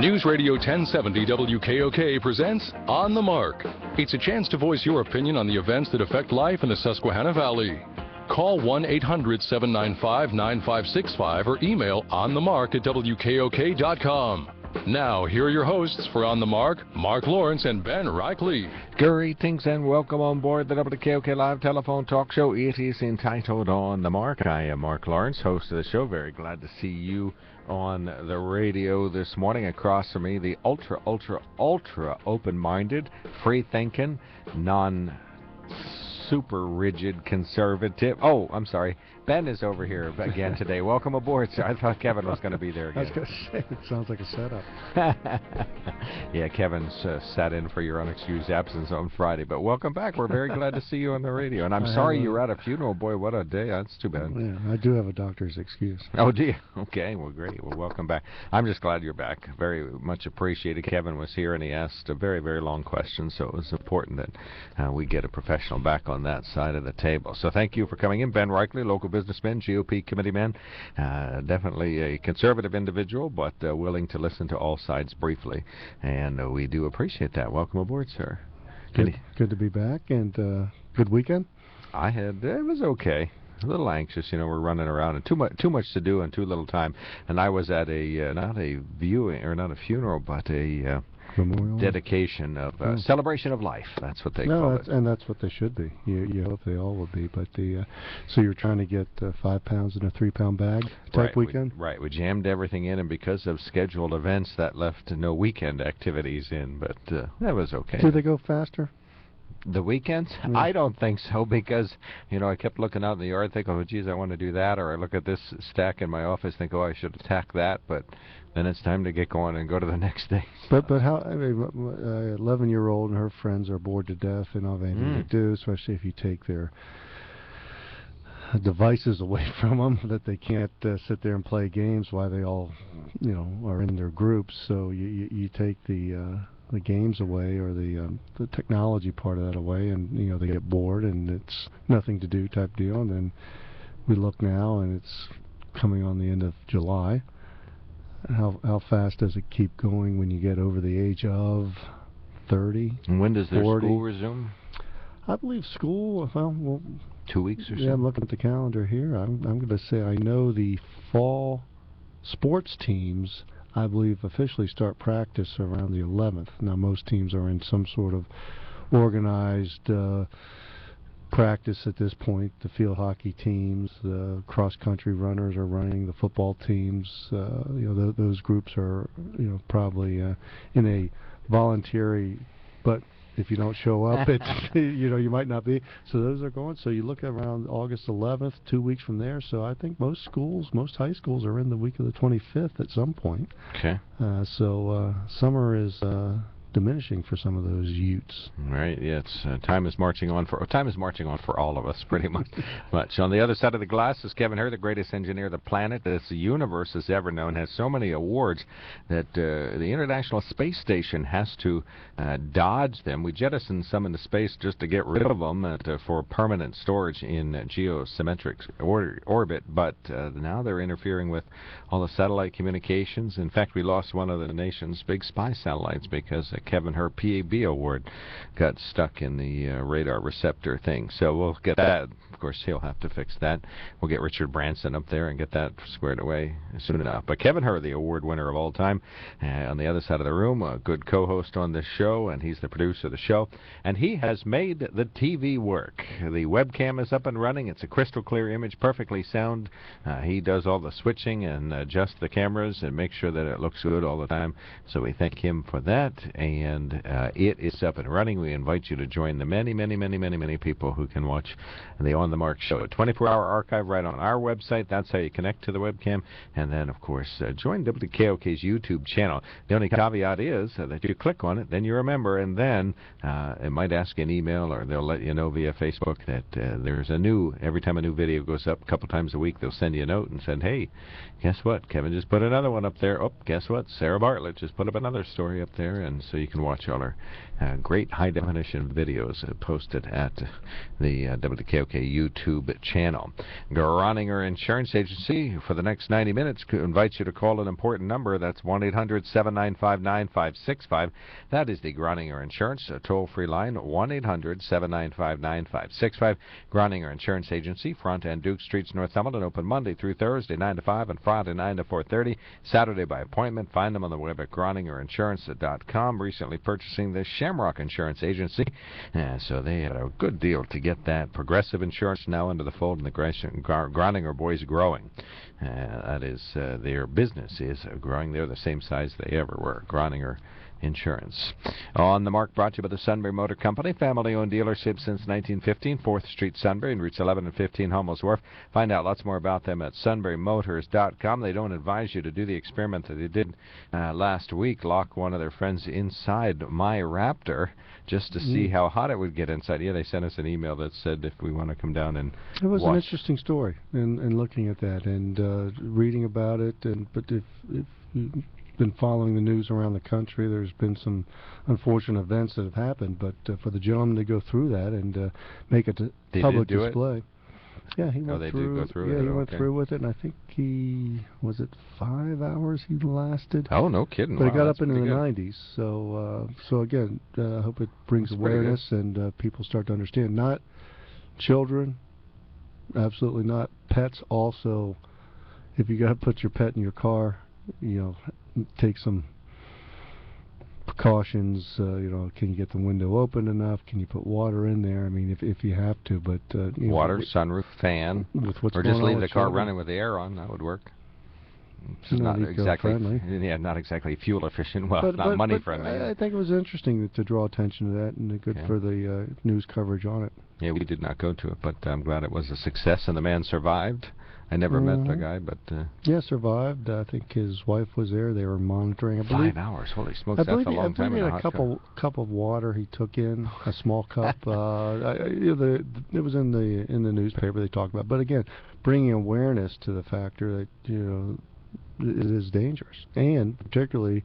News Radio 1070 WKOK presents On the Mark. It's a chance to voice your opinion on the events that affect life in the Susquehanna Valley. Call 1-800-795-9565 or email onthemark@wkok.com. Now, here are your hosts for On the Mark, Mark Lawrence and Ben Reichley. Greetings and welcome on board the WKOK Live Telephone Talk Show. It is entitled On the Mark. I am Mark Lawrence, host of the show. Very glad to see you on the radio this morning. Across from me, the ultra open-minded, free-thinking, non-super rigid conservative. Oh, I'm sorry. Ben is over here again today. Welcome aboard, sir. I thought Kevin was going to be there again. I was going to say, it sounds like a setup. Yeah, Kevin's sat in for your unexcused absence on Friday, but welcome back. We're very glad to see you on the radio. And I'm sorry you were at a funeral. Boy, what a day. That's too bad. Yeah, I do have a doctor's excuse. Oh, do you? Okay, well, great. Well, welcome back. I'm just glad you're back. Very much appreciated. Kevin was here, and he asked a very, very long question, so it was important that we get a professional back on that side of the table. So thank you for coming in. Ben Reichley, local businessman, GOP committeeman, definitely a conservative individual, but willing to listen to all sides briefly, and we do appreciate that. Welcome aboard, sir. Good to be back, and good weekend. It was okay. A little anxious, we're running around and too much to do and too little time. And I was at not a funeral, but a memorial dedication of celebration of life. That's what they call it. And that's what they should be. You hope they all would be. But so you're trying to get 5 pounds in a 3-pound bag type weekend? We jammed everything in, and because of scheduled events, that left no weekend activities in. But that was okay. Do they go faster? The weekends? Yeah. I don't think so, because, I kept looking out in the yard thinking, oh, geez, I want to do that. Or I look at this stack in my office think, oh, I should attack that. But then it's time to get going and go to the next day. But how, 11-year-old and her friends are bored to death and all they need to do, especially if you take their devices away from them, that they can't sit there and play games while they all, are in their groups. So you take the games away, or the technology part of that away, and they get bored and it's nothing to do type deal. And then we look now, and it's coming on the end of July. How fast does it keep going when you get over the age of 30? And when does their 40? School resume? I believe school, well 2 weeks or so. Yeah, I'm looking at the calendar here. I'm going to say I know the fall sports teams, I believe, officially start practice around the 11th. Now, most teams are in some sort of organized practice at this point. The field hockey teams, the cross-country runners are running, the football teams, those groups are, probably in a voluntary, but if you don't show up, you might not be. So those are going. So you look at around August 11th, 2 weeks from there. So I think most high schools are in the week of the 25th at some point. Okay. So summer is diminishing for some of those utes. Right. Yeah. Time is marching on for all of us, pretty much. On the other side of the glass is Kevin Hur, the greatest engineer the planet, this universe has ever known, has so many awards that the International Space Station has to dodge them. We jettisoned some into space just to get rid of them for permanent storage in geosymmetric orbit, but now they're interfering with all the satellite communications. In fact, we lost one of the nation's big spy satellites because Kevin Hur PAB award got stuck in the radar receptor thing. So we'll get that. Of course, he'll have to fix that. We'll get Richard Branson up there and get that squared away soon enough. But Kevin Hur, the award winner of all time, on the other side of the room, a good co-host on this show, and he's the producer of the show. And he has made the TV work. The webcam is up and running. It's a crystal clear image, perfectly sound. He does all the switching and adjusts the cameras and makes sure that it looks good all the time. So we thank him for that. And it is up and running. We invite you to join the many, many, many, many, many people who can watch the On the Mark show. A 24-hour archive right on our website. That's how you connect to the webcam. And then, of course, join WKOK's YouTube channel. The only caveat is that you click on it, then you're a member, and then it might ask an email, or they'll let you know via Facebook that there's every time a new video goes up, a couple times a week, they'll send you a note and say, hey, guess what? Kevin just put another one up there. Oh, guess what? Sarah Bartlett just put up another story up there. And so you can watch all our great high-definition videos posted at the WKOK YouTube channel. Groninger Insurance Agency, for the next 90 minutes, invites you to call an important number. That's 1-800-795-9565. That is the Groninger Insurance toll-free line, 1-800-795-9565. Groninger Insurance Agency, Front and Duke Streets, Northumberland, open Monday through Thursday, 9 to 5, and Friday, 9 to 4:30. Saturday by appointment. Find them on the web at Groningerinsurance.com. Recently purchasing the Shamrock Insurance Agency, so they had a good deal to get that Progressive Insurance now into the fold, and the Groninger boys growing. That is, their business is growing. They're the same size they ever were. Groninger Insurance. On the Mark, brought to you by the Sunbury Motor Company, family-owned dealership since 1915, 4th Street, Sunbury, and routes 11 and 15, Hummel's Wharf. Find out lots more about them at sunburymotors.com. They don't advise you to do the experiment that they did last week, lock one of their friends inside my Raptor just to see how hot it would get inside. Yeah, they sent us an email that said if we want to come down and It was watch. an interesting story, and looking at that and reading about it. But if you've been following the news around the country, there's been some unfortunate events that have happened. But for the gentleman to go through that and make it a public display. Yeah, he went through. Did go through yeah, it. he went through with it, and I think was it 5 hours he lasted. Oh, no kidding! But wow, it got that's up into the pretty good. 90s. So again, I hope it brings That's pretty awareness and people start to understand. Not children, absolutely not. Pets also. If you got to put your pet in your car, take some precautions. Can you get the window open enough? Can you put water in there? I mean, if you have to, but Water, sunroof, fan, with what's or going just on leave with the car children. running with the air on. That would work. It's Not not exactly, eco-friendly. not exactly fuel efficient. Well, not money friendly. I think it was interesting to draw attention to that, and good for the news coverage on it. Yeah, we did not go to it, but I'm glad it was a success, and the man survived. I never met the guy, but yeah, survived. I think his wife was there. They were monitoring. I believe 5 hours. Holy smokes, I that's believe a long time he in a had hot car. cup of water he took in, a small cup. It was in the newspaper they talked about. But again, bringing awareness to the factor that it is dangerous, and particularly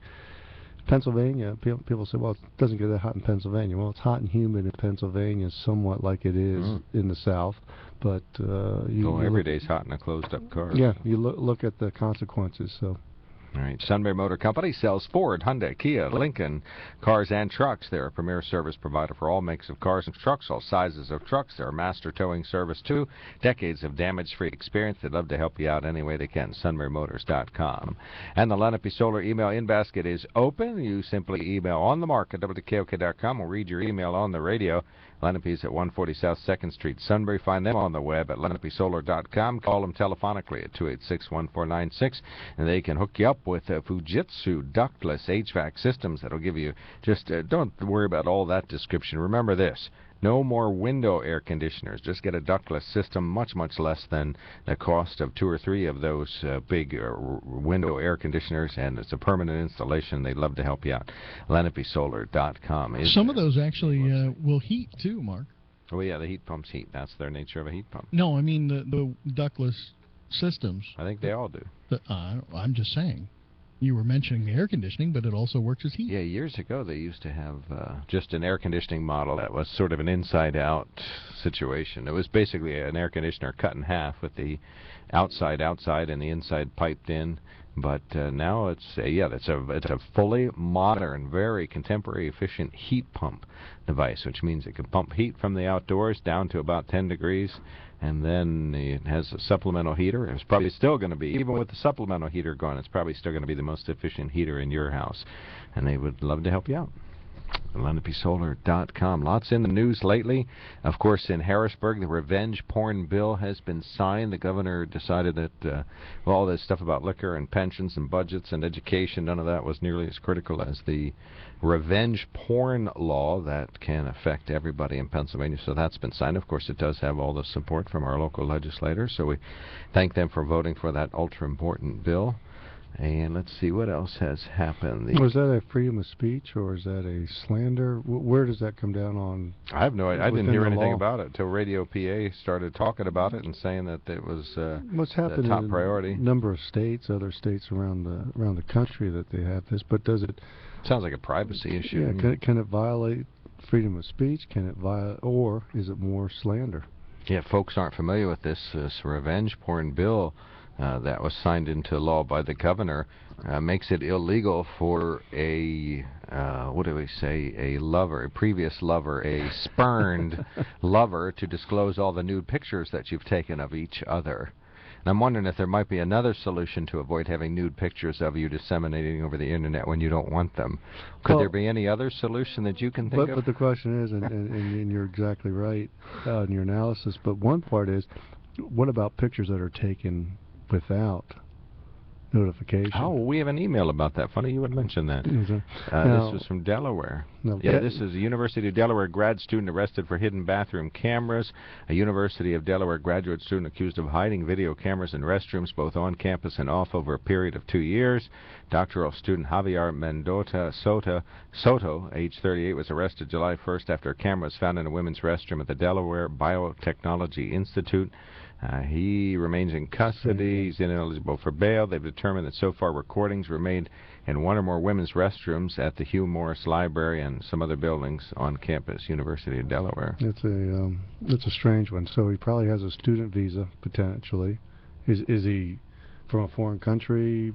Pennsylvania. People say, well, it doesn't get that hot in Pennsylvania. Well, it's hot and humid in Pennsylvania, somewhat like it is in the South. But every day's hot in a closed-up car. Yeah, you look at the consequences. So. All right. Sunbury Motor Company sells Ford, Hyundai, Kia, Lincoln cars and trucks. They're a premier service provider for all makes of cars and trucks, all sizes of trucks. They're a master towing service, too. Decades of damage-free experience. They'd love to help you out any way they can. SunburyMotors.com. And the Lenape Solar email in-basket is open. You simply email on the mark at WKOK.com. We'll read your email on the radio. Lenape's at 140 South 2nd Street, Sunbury. Find them on the web at LenapeSolar.com. Call them telephonically at 286-1496, and they can hook you up with Fujitsu ductless HVAC systems that'll give you just don't worry about all that description. Remember this. No more window air conditioners. Just get a ductless system, much, much less than the cost of 2 or 3 of those big window air conditioners, and it's a permanent installation. They'd love to help you out. LenapeSolar.com. Some of those actually will heat, too, Mark. Oh, yeah, the heat pumps heat. That's their nature of a heat pump. No, I mean the ductless systems. I think they all do. I'm just saying. You were mentioning the air conditioning, but it also works as heat. Yeah, years ago they used to have just an air conditioning model that was sort of an inside-out situation. It was basically an air conditioner cut in half with the outside and the inside piped in. But now it's a fully modern, very contemporary, efficient heat pump device, which means it can pump heat from the outdoors down to about 10 degrees. And then it has a supplemental heater. It's probably still going to be, even with the supplemental heater gone, it's probably still going to be the most efficient heater in your house. And they would love to help you out. LenapeSolar.com. Lots in the news lately. Of course, in Harrisburg, the revenge porn bill has been signed. The governor decided that all this stuff about liquor and pensions and budgets and education, none of that was nearly as critical as the revenge porn law that can affect everybody in Pennsylvania. So that's been signed. Of course, it does have all the support from our local legislators. So we thank them for voting for that ultra-important bill. And let's see what else has happened. Was that a freedom of speech or is that a slander? Where does that come down on? I have no idea. I didn't hear anything law? about it until Radio PA started talking about it and saying that it was What's happened the top in priority. A number of states, other states around the country that they have this, but does it? Sounds like a privacy issue. Yeah, can it violate freedom of speech? Can it violate, or is it more slander? Yeah, folks aren't familiar with this revenge porn bill that was signed into law by the governor. Makes it illegal for a lover, a previous lover, a spurned lover, to disclose all the nude pictures that you've taken of each other. And I'm wondering if there might be another solution to avoid having nude pictures of you disseminating over the internet when you don't want them. Could there be any other solution that you can think of? But the question is, and you're exactly right in your analysis, but one part is, what about pictures that are taken without notification? Oh, we have an email about that. Funny you would mention that. This This was from Delaware. Yeah, this is a University of Delaware grad student arrested for hidden bathroom cameras. A University of Delaware graduate student accused of hiding video cameras in restrooms both on campus and off over a period of 2 years. Doctoral student Javier Mendota Soto, age 38, was arrested July 1st after a camera was found in a women's restroom at the Delaware Biotechnology Institute. He remains in custody. He's ineligible for bail. They've determined that so far recordings were made in one or more women's restrooms at the Hugh Morris Library and some other buildings on campus, University of Delaware. It's a strange one. So he probably has a student visa, potentially. Is he from a foreign country?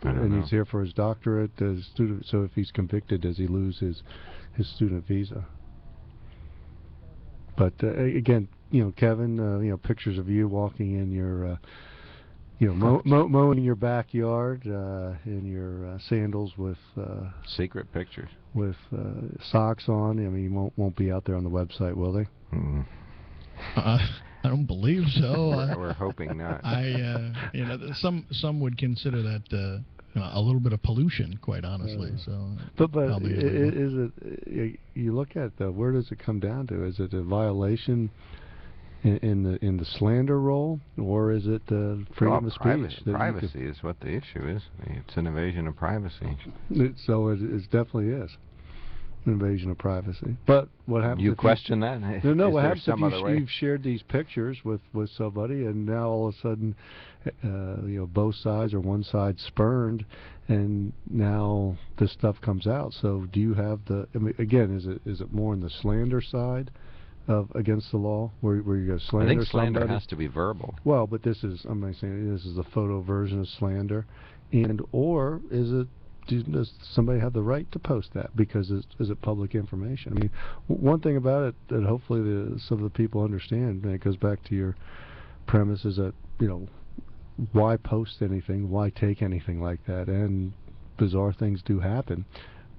I don't know. He's here for his doctorate as student. So if he's convicted, does he lose his student visa? But again, Kevin, pictures of you walking in your, mowing your backyard in your sandals with secret pictures with socks on. I mean, you won't be out there on the website, will they? I don't believe so. We're hoping not. Some would consider that a little bit of pollution, quite honestly. But is it? You look at where does it come down to? Is it a violation in the slander role, or is it freedom of speech? Privacy is what the issue is. It's an invasion of privacy. So it definitely is an invasion of privacy. But what happens? You question that? No. What happens if you've shared these pictures with somebody, and now all of a sudden, both sides or one side spurned, and now this stuff comes out. So do you have again? Is it more on the slander side of against the law, where you go slander? I think slander somebody? has to be verbal. Well, but I'm not saying this is a photo version of slander, or is it? Does somebody have the right to post that because is it public information? I mean, one thing about it that hopefully some of the people understand, and it goes back to your premise, is that why post anything, why take anything like that, and bizarre things do happen.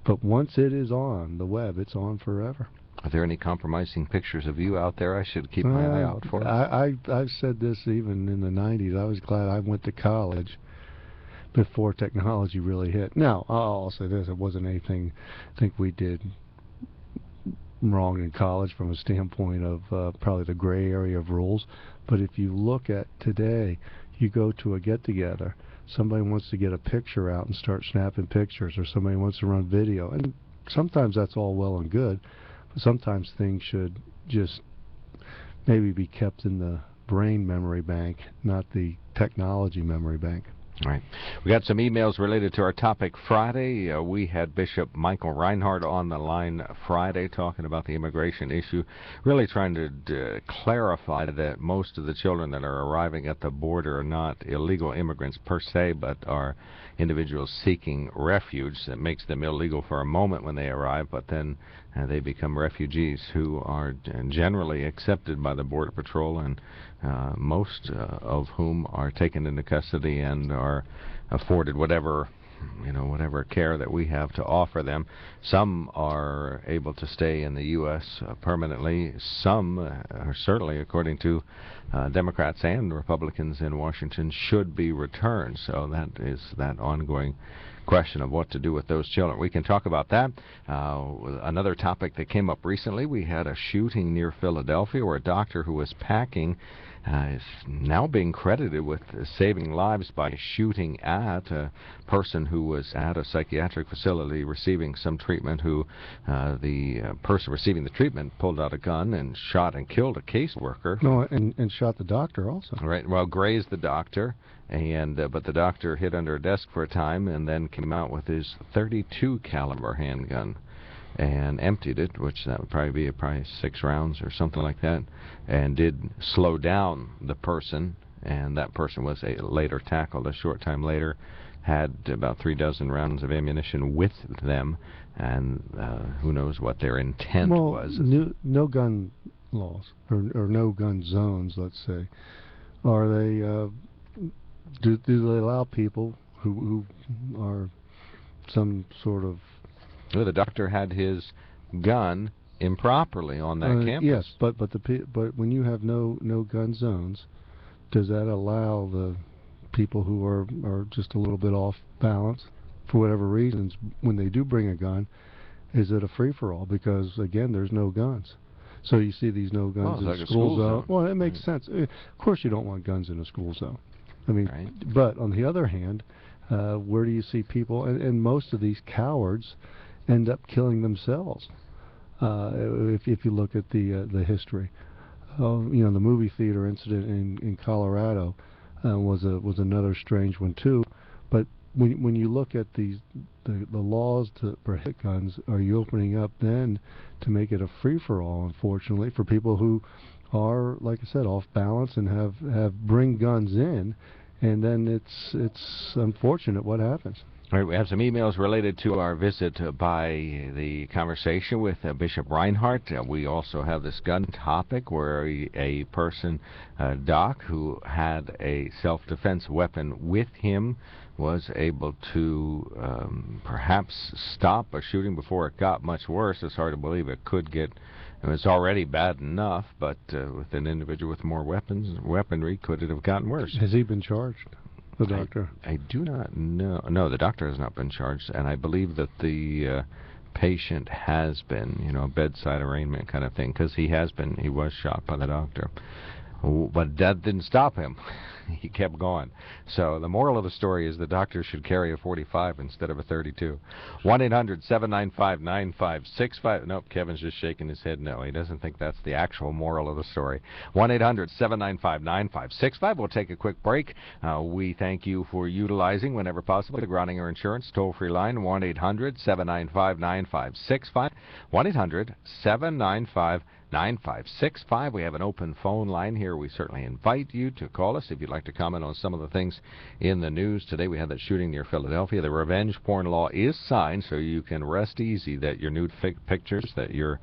But once it is on the web, it's on forever. Are there any compromising pictures of you out there I should keep my eye out for? I've said this even in the 90s. I was glad I went to college before technology really hit. Now, I'll say this, it wasn't anything I think we did wrong in college from a standpoint of probably the gray area of rules. But if you look at today, you go to a get-together, somebody wants to get a picture out and start snapping pictures, or somebody wants to run video. And sometimes that's all well and good, but sometimes things should just maybe be kept in the brain memory bank, not the technology memory bank. All right. We got some emails related to our topic Friday. We had Bishop Michael Reinhardt on the line Friday talking about the immigration issue, really trying to clarify that most of the children that are arriving at the border are not illegal immigrants per se, but are individuals seeking refuge. That makes them illegal for a moment when they arrive, but then they become refugees who are generally accepted by the Border Patrol, and most of whom are taken into custody and are afforded whatever care that we have to offer them. Some are able to stay in the U.S. Permanently. Some are certainly, according to Democrats and Republicans in Washington, should be returned. So that is that ongoing question of what to do with those children. We can talk about that. Another topic that came up recently, we had a shooting near Philadelphia where a doctor who was packing is now being credited with saving lives by shooting at a person who was at a psychiatric facility receiving some treatment, who the person receiving the treatment pulled out a gun and shot and killed a caseworker. No, and shot the doctor also. Right, well, grazed the doctor, and but the doctor hid under a desk for a time and then came out with his .32 caliber handgun and emptied it, which that would probably be 6 rounds or something like that, and did slow down the person, and that person was later tackled a short time later, had about 3 dozen rounds of ammunition with them, and who knows what their intent was. No gun laws, or no gun zones, let's say. Are they, do they allow people who are some sort of... Well, the doctor had his gun improperly on that campus. Yes, but when you have no gun zones, does that allow the people who are just a little bit off balance, for whatever reasons, when they do bring a gun, is it a free-for-all? Because, again, there's no guns. So you see these no guns in like a school zone. Well, it makes sense. Of course you don't want guns in a school zone. I mean, but on the other hand, where do you see people, and most of these cowards end up killing themselves, if you look at the history. The movie theater incident in Colorado was another strange one too. But when you look at the laws to prohibit guns, are you opening up then to make it a free-for-all, unfortunately, for people who are, like I said, off balance and have bring guns in, and then it's unfortunate what happens. All right, we have some emails related to our visit by the conversation with Bishop Reinhardt. We also have this gun topic where a person, Doc, who had a self-defense weapon with him, was able to perhaps stop a shooting before it got much worse. It's hard to believe it could get... It was already bad enough, but with an individual with more weaponry, could it have gotten worse? Has he been charged? The doctor? I do not know. No, the doctor has not been charged, and I believe that the patient has been, a bedside arraignment kind of thing, because he was shot by the doctor. But that didn't stop him. He kept going. So the moral of the story is the doctor should carry a .45 instead of a .32. 1-800-795-9565. Nope, Kevin's just shaking his head no. He doesn't think that's the actual moral of the story. 1-800-795-9565. We'll take a quick break. We thank you for utilizing, whenever possible, the Groninger Insurance toll-free line, 1-800-795-9565. 1-800-795-9565. We have an open phone line here. We certainly invite you to call us if you'd like to comment on some of the things in the news. Today we had that shooting near Philadelphia. The revenge porn law is signed, so you can rest easy that your nude pictures that your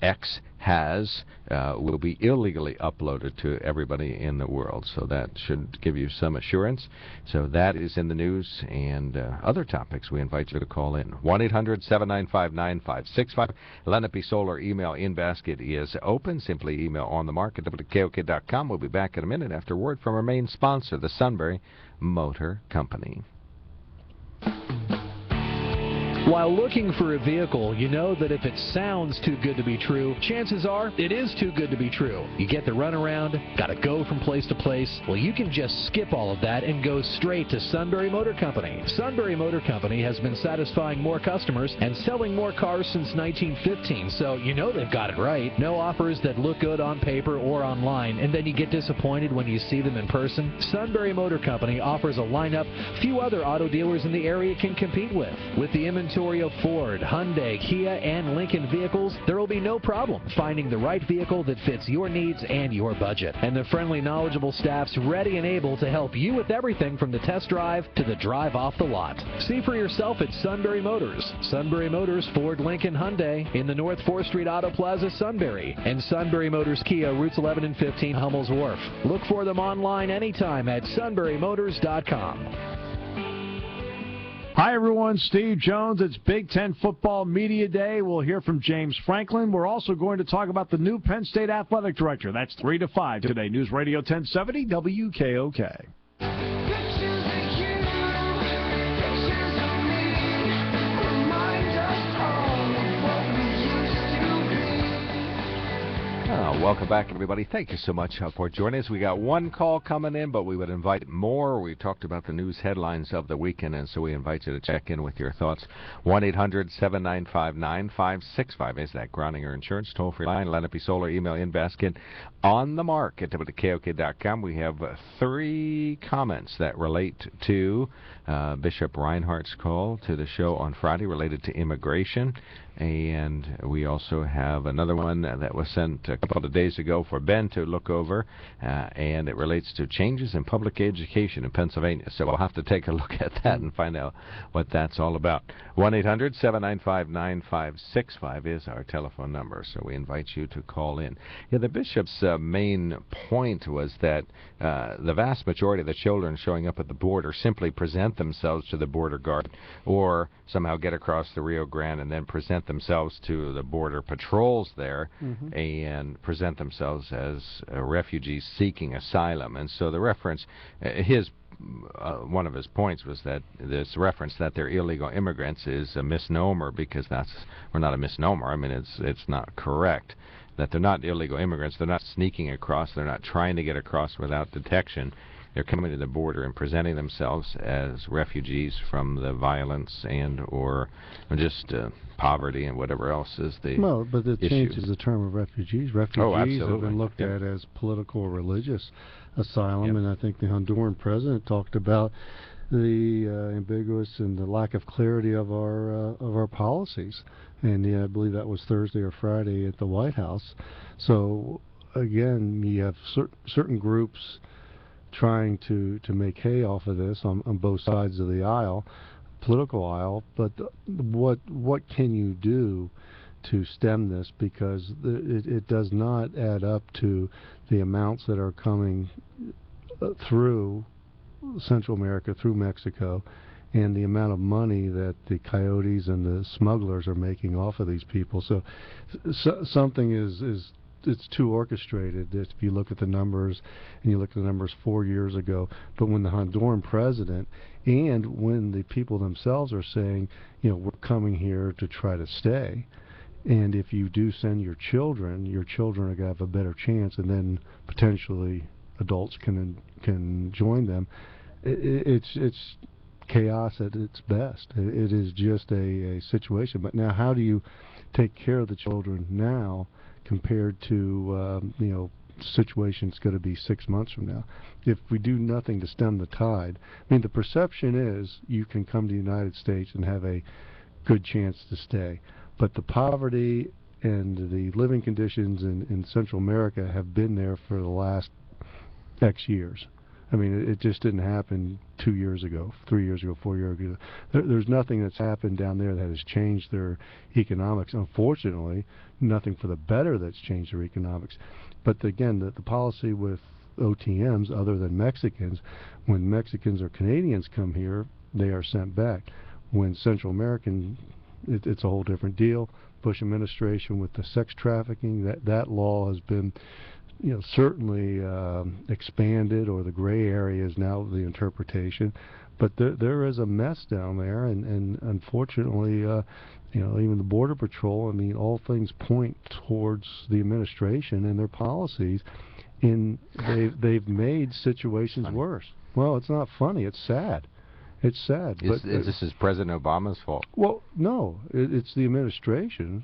ex has will be illegally uploaded to everybody in the world. So that should give you some assurance. So that is in the news, and other topics we invite you to call in. 1-800-795-9565. Lenape Solar email in basket is open. Simply email onthemark@WKOK.com. We'll be back in a minute after word from our main sponsor, the Sunbury Motor Company. While looking for a vehicle, you know that if it sounds too good to be true, chances are it is too good to be true. You get the runaround, gotta go from place to place. Well, you can just skip all of that and go straight to Sunbury Motor Company. Sunbury Motor Company has been satisfying more customers and selling more cars since 1915, so you know they've got it right. No offers that look good on paper or online, and then you get disappointed when you see them in person. Sunbury Motor Company offers a lineup few other auto dealers in the area can compete with. With the inventory of Ford, Hyundai, Kia, and Lincoln vehicles, there will be no problem finding the right vehicle that fits your needs and your budget. And the friendly, knowledgeable staff's ready and able to help you with everything from the test drive to the drive off the lot. See for yourself at Sunbury Motors. Sunbury Motors, Ford, Lincoln, Hyundai in the North 4th Street Auto Plaza, Sunbury. And Sunbury Motors Kia, routes 11 and 15, Hummel's Wharf. Look for them online anytime at sunburymotors.com. Hi, everyone. Steve Jones. It's Big Ten Football Media Day. We'll hear from James Franklin. We're also going to talk about the new Penn State Athletic Director. That's 3 to 5 today. News Radio 1070 WKOK. Welcome back, everybody. Thank you so much for joining us. We got one call coming in, but we would invite more. We talked about the news headlines of the weekend, and so we invite you to check in with your thoughts. 1-800-795-9565 is that Groninger Insurance toll-free line. Let it be solar. Email inbasket on the mark at WKOK.com. We have 3 comments that relate to Bishop Reinhardt's call to the show on Friday related to immigration. And we also have another one that was sent a couple of days ago for Ben to look over, and it relates to changes in public education in Pennsylvania. So we'll have to take a look at that and find out what that's all about. 1-800-795-9565 is our telephone number, so we invite you to call in. Yeah, the bishop's main point was that the vast majority of the children showing up at the border simply present themselves to the border guard or somehow get across the Rio Grande and then present themselves to the border patrols there and present themselves as refugees seeking asylum. And so the reference, one of his points was that this reference that they're illegal immigrants is a misnomer, because not a misnomer. I mean, it's not correct. That they're not illegal immigrants. They're not sneaking across. They're not trying to get across without detection. They're coming to the border and presenting themselves as refugees from the violence and or just poverty and whatever else is the Well, but it issue. changes the term of refugees. Refugees have been looked at as political or religious asylum, and I think the Honduran president talked about the ambiguous and the lack of clarity of our policies. And I believe that was Thursday or Friday at the White House. So again, you have certain groups trying to make hay off of this on both sides of the aisle, political aisle. But what can you do to stem this? Because it does not add up to the amounts that are coming through Central America, through Mexico, and the amount of money that the coyotes and the smugglers are making off of these people. So something it's too orchestrated if you look at the numbers, and you look at the numbers 4 years ago. But when the Honduran president and when the people themselves are saying, we're coming here to try to stay, and if you do send your children are going to have a better chance, and then potentially adults can join them. It's chaos at its best. It is just a situation. But now, how do you take care of the children now compared to situation's going to be 6 months from now? If we do nothing to stem the tide, I mean, the perception is you can come to the United States and have a good chance to stay, but the poverty and the living conditions in Central America have been there for the last X years. I mean, it just didn't happen 2 years ago, 3 years ago, 4 years ago. There's nothing that's happened down there that has changed their economics. Unfortunately, nothing for the better that's changed their economics. But again, the policy with OTMs, other than Mexicans, when Mexicans or Canadians come here, they are sent back. When Central American, it's a whole different deal. Bush administration with the sex trafficking, that law has been certainly expanded, or the gray area is now the interpretation. But there is a mess down there, and unfortunately, even the Border Patrol, I mean, all things point towards the administration and their policies, and they've made situations worse. Well, it's not funny, it's sad. It's sad. This is President Obama's fault? Well, no, it's the administration.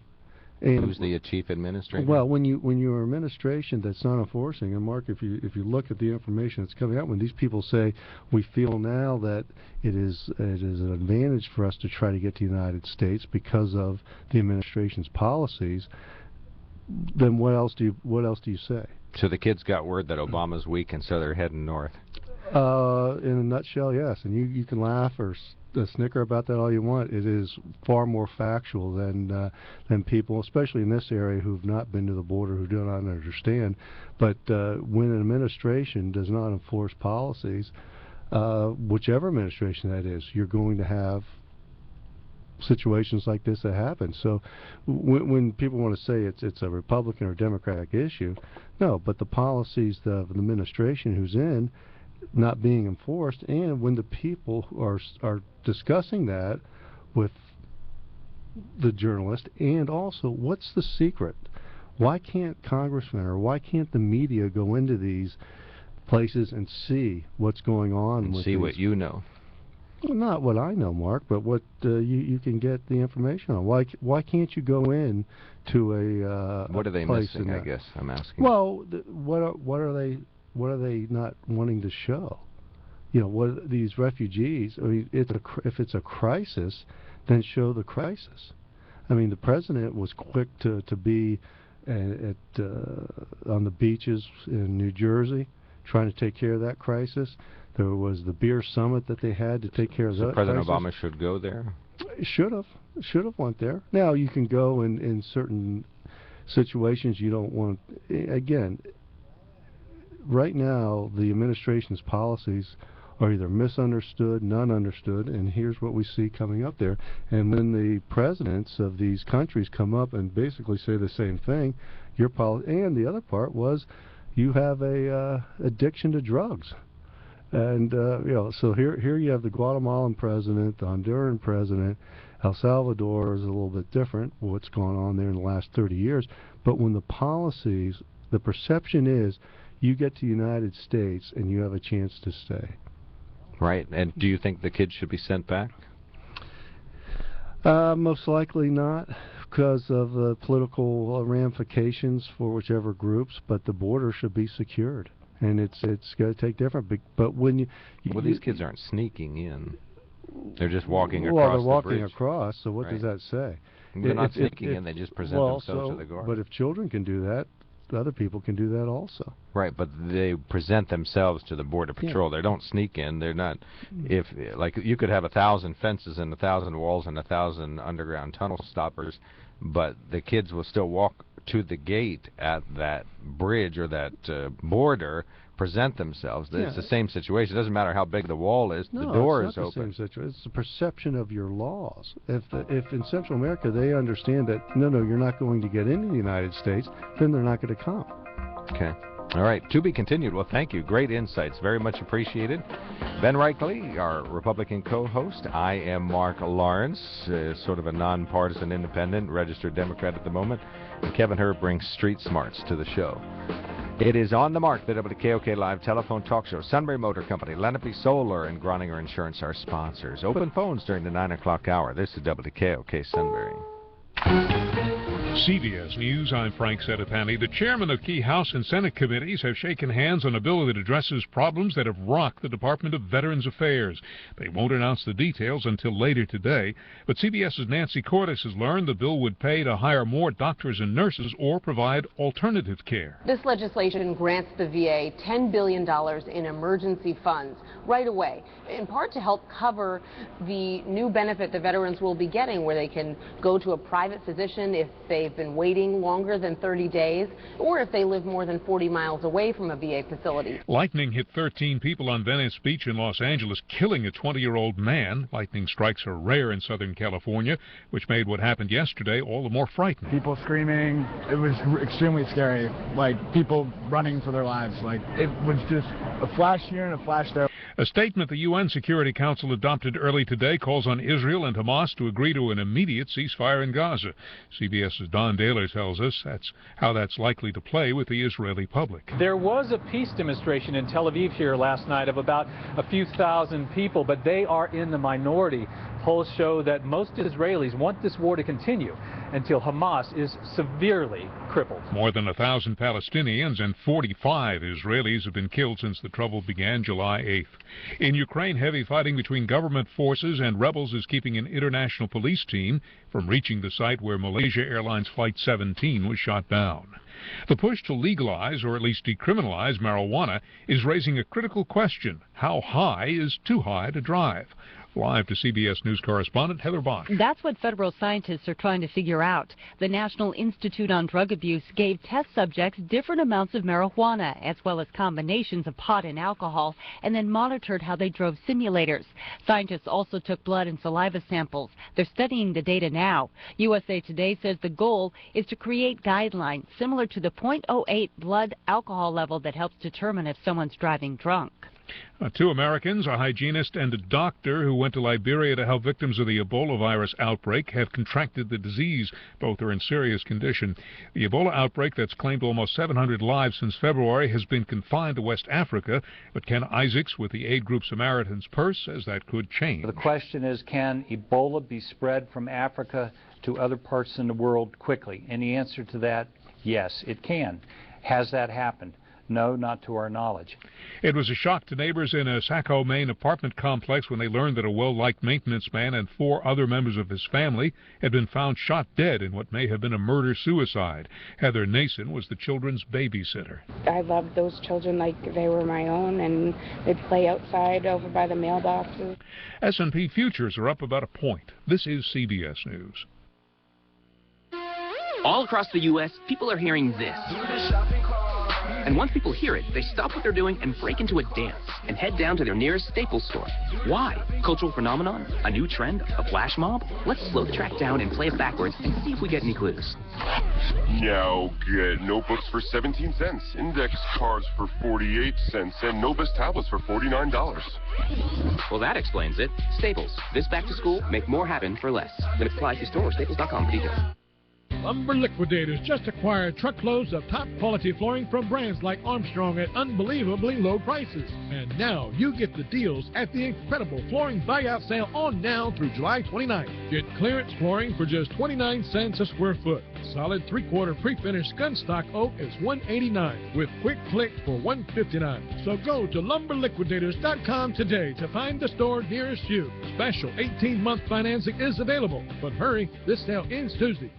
And who's the chief administrator? Well, when you're an administration that's not enforcing, and Mark, if you look at the information that's coming out, when these people say we feel now that it is an advantage for us to try to get to the United States because of the administration's policies, then what else do you say? So the kids got word that Obama's weak, and so they're heading north. In a nutshell, yes. And you can laugh or snicker about that all you want. It is far more factual than people, especially in this area, who've not been to the border, who do not understand. But when an administration does not enforce policies, whichever administration that is, you're going to have situations like this that happen. So when people want to say it's a Republican or Democratic issue, no, but the policies of the administration who's in not being enforced, and when the people are discussing that with the journalist, and also, what's the secret? Why can't congressmen or why can't the media go into these places and see what's going on? And with see these? what you know. Well, not what I know, Mark, but what you can get the information on. Why can't you go in to a what are they place missing? I guess I'm asking. Well, what are they not wanting to show? You know, what these refugees? I mean, if it's a crisis, then show the crisis. I mean, the president was quick to be on the beaches in New Jersey, trying to take care of that crisis. There was the beer summit that they had to take care of that. President crisis. Obama should go there. Should have went there. Now you can go in certain situations you don't want. Again, right now the administration's policies are either misunderstood, none understood, and here's what we see coming up there. And when the presidents of these countries come up and basically say the same thing, your policy, and the other part was you have a addiction to drugs. And so here you have the Guatemalan president, the Honduran president. El Salvador is a little bit different, what's gone on there in the last 30 years. But when the policies, the perception is you get to the United States and you have a chance to stay. Right. And do you think the kids should be sent back? Most likely not, because of the political ramifications for whichever groups, but the border should be secured. And it's going to take different. But when you these kids aren't sneaking in; they're just walking across. Well, they're walking the bridge. across. So what Right. does that say? They're not sneaking in; they just present themselves to the guard. But if children can do that, other people can do that also. Right, but they present themselves to the border patrol. They don't sneak in. They're not. If like you could have 1,000 fences and 1,000 walls and 1,000 underground tunnel stoppers, but the kids will still walk to the gate at that bridge or that border, present themselves. It's the same situation. It doesn't matter how big the wall is. No, the door it's not is open. The same situation. It's the perception of your laws. If in Central America they understand that no, you're not going to get into the United States, then they're not going to come. Okay. All right. To be continued. Well, thank you. Great insights. Very much appreciated. Ben Reichley, our Republican co-host. I am Mark Lawrence, sort of a nonpartisan independent, registered Democrat at the moment. And Kevin Hur brings street smarts to the show. It is On the Mark, the WKOK Live telephone talk show. Sunbury Motor Company, Lenape Solar, and Groninger Insurance are sponsors. Open phones during the 9 o'clock hour. This is WKOK Sunbury. CBS News, I'm Frank Sedapani. The chairman of key House and Senate committees have shaken hands on a bill that addresses problems that have rocked the Department of Veterans Affairs. They won't announce the details until later today, but CBS's Nancy Cordes has learned the bill would pay to hire more doctors and nurses or provide alternative care. This legislation grants the VA $10 billion in emergency funds right away, in part to help cover the new benefit the veterans will be getting, where they can go to a private physician if they've been waiting longer than 30 days, or if they live more than 40 miles away from a VA facility. Lightning hit 13 people on Venice Beach in Los Angeles, killing a 20-year-old man. Lightning strikes are rare in Southern California, which made what happened yesterday all the more frightening. People screaming. It was extremely scary, like people running for their lives. Like it was just a flash here and a flash there. A statement the UN Security Council adopted early today calls on Israel and Hamas to agree to an immediate ceasefire in Gaza. CBS's Don Dahler tells us that's how that's likely to play with the Israeli public. There was a peace demonstration in Tel Aviv here last night of about a few thousand people, but they are in the minority. Polls show that most Israelis want this war to continue until Hamas is severely crippled. More than 1,000 Palestinians and 45 Israelis have been killed since the trouble began July 8th. In Ukraine, heavy fighting between government forces and rebels is keeping an international police team from reaching the site where Malaysia Airlines Flight 17 was shot down. The push to legalize, or at least decriminalize, marijuana is raising a critical question. How high is too high to drive? Live to CBS News correspondent Heather Bosch. That's what federal scientists are trying to figure out. The National Institute on Drug Abuse gave test subjects different amounts of marijuana, as well as combinations of pot and alcohol, and then monitored how they drove simulators. Scientists also took blood and saliva samples. They're studying the data now. USA Today says the goal is to create guidelines similar to the .08 blood alcohol level that helps determine if someone's driving drunk. Two Americans, a hygienist and a doctor who went to Liberia to help victims of the Ebola virus outbreak, have contracted the disease. Both are in serious condition. The Ebola outbreak that's claimed almost 700 lives since February has been confined to West Africa, but Ken Isaacs with the aid group Samaritan's Purse says that could change. The question is, can Ebola be spread from Africa to other parts in the world quickly? And the answer to that, yes, it can. Has that happened? No, not to our knowledge. It was a shock to neighbors in a Saco, Maine apartment complex when they learned that a well-liked maintenance man and 4 other members of his family had been found shot dead in what may have been a murder-suicide. Heather Nason was the children's babysitter. I loved those children like they were my own, and they'd play outside over by the mailboxes. S&P futures are up about a point. This is CBS News. All across the U.S., people are hearing this. And once people hear it, they stop what they're doing and break into a dance and head down to their nearest Staples store. Why? Cultural phenomenon? A new trend? A flash mob? Let's slow the track down and play it backwards and see if we get any clues. Now get notebooks for 17 cents, index cards for 48 cents, and Nobis tablets for $49. Well, that explains it. Staples. This back to school, make more happen for less. Limits apply. See store or staples.com for details. Lumber Liquidators just acquired truckloads of top-quality flooring from brands like Armstrong at unbelievably low prices. And now you get the deals at the incredible flooring buyout sale on now through July 29th. Get clearance flooring for just 29 cents a square foot. Solid 3/4 pre-finished gunstock oak is $189 with quick click for $159. So go to lumberliquidators.com today to find the store nearest you. Special 18-month financing is available, but hurry, this sale ends Tuesday.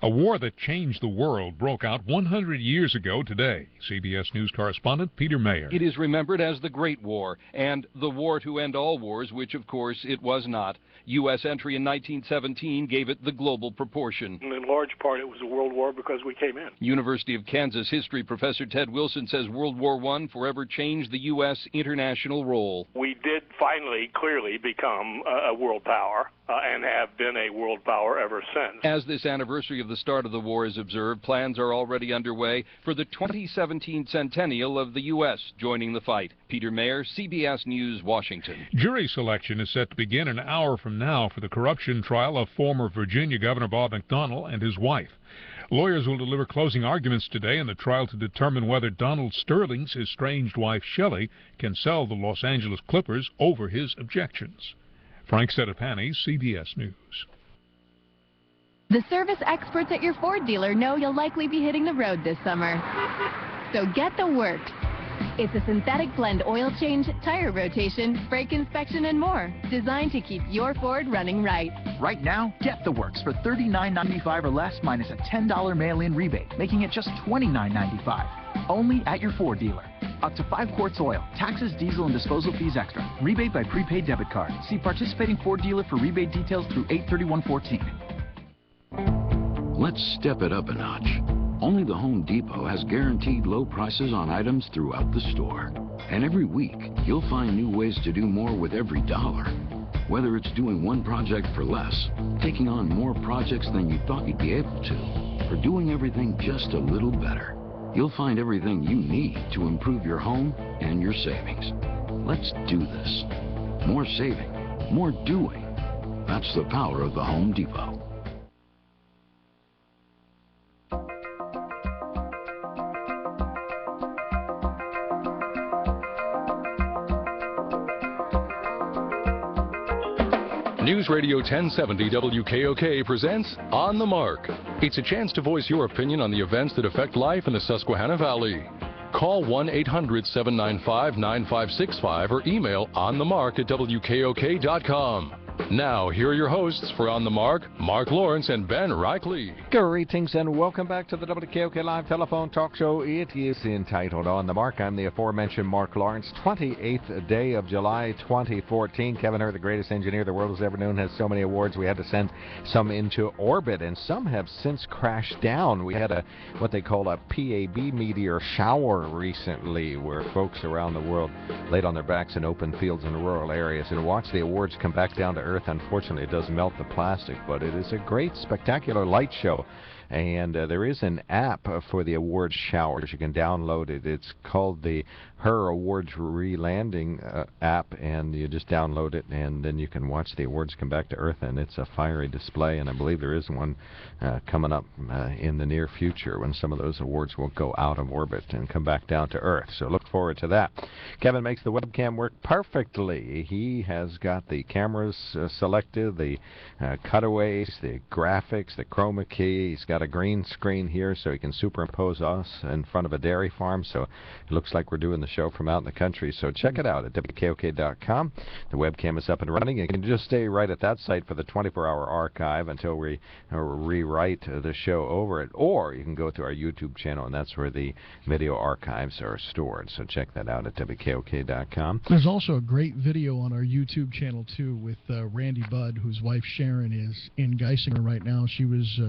A war that changed the world broke out 100 years ago today. CBS News correspondent Peter Mayer. It is remembered as the Great War, and the war to end all wars, which of course it was not. U.S. entry in 1917 gave it the global proportion. In large part, it was a world war because we came in. University of Kansas history professor Ted Wilson says World War I forever changed the U.S. international role. We did finally, clearly become a world power and have been a world power ever since. As this anniversary of the start of the war is observed, plans are already underway for the 2017 centennial of the U.S. joining the fight. Peter Mayer, CBS News, Washington. Jury selection is set to begin an hour from now for the corruption trial of former Virginia Governor Bob McDonnell and his wife. Lawyers will deliver closing arguments today in the trial to determine whether Donald Sterling's estranged wife, Shelley, can sell the Los Angeles Clippers over his objections. Frank Sedapani, CBS News. The service experts at your Ford dealer know you'll likely be hitting the road this summer. So get the works. It's a synthetic blend oil change, tire rotation, brake inspection, and more, designed to keep your Ford running right. Right now, get the works for $39.95 or less minus a $10 mail-in rebate, making it just $29.95. Only at your Ford dealer. Up to 5 quarts oil, taxes, diesel, and disposal fees extra. Rebate by prepaid debit card. See participating Ford dealer for rebate details through 8/31/14. Let's step it up a notch. Only the Home Depot has guaranteed low prices on items throughout the store. And every week, you'll find new ways to do more with every dollar. Whether it's doing one project for less, taking on more projects than you thought you'd be able to, or doing everything just a little better, you'll find everything you need to improve your home and your savings. Let's do this. More saving, more doing. That's the power of the Home Depot. News Radio 1070 WKOK presents On the Mark. It's a chance to voice your opinion on the events that affect life in the Susquehanna Valley. Call 1-800-795-9565 or email onthemark@wkok.com. Now, here are your hosts for On the Mark, Mark Lawrence and Ben Reichley. Greetings and welcome back to the WKOK Live Telephone Talk Show. It is entitled On the Mark. I'm the aforementioned Mark Lawrence. 28th day of July 2014. Kevin Hur, the greatest engineer the world has ever known, has so many awards we had to send some into orbit, and some have since crashed down. We had what they call a PAB meteor shower recently, where folks around the world laid on their backs in open fields in rural areas and watched the awards come back down to Earth. Unfortunately, it does melt the plastic, but it is a great, spectacular light show And there is an app for the awards showers. You can download it. It's called the Her Awards Relanding app, and you just download it, and then you can watch the awards come back to Earth, and it's a fiery display, and I believe there is one coming up in the near future when some of those awards will go out of orbit and come back down to Earth. So look forward to that. Kevin makes the webcam work perfectly. He has got the cameras selected, the cutaways, the graphics, the chroma key. He's got a green screen here so he can superimpose us in front of a dairy farm, so it looks like we're doing the show from out in the country. So check it out at WKOK.com. The webcam is up and running. You can just stay right at that site for the 24-hour archive until we rewrite the show over it, or you can go to our YouTube channel, and that's where the video archives are stored. So check that out at WKOK.com. There's also a great video on our YouTube channel, too, with Randy Budd, whose wife Sharon is in Geisinger right now. She was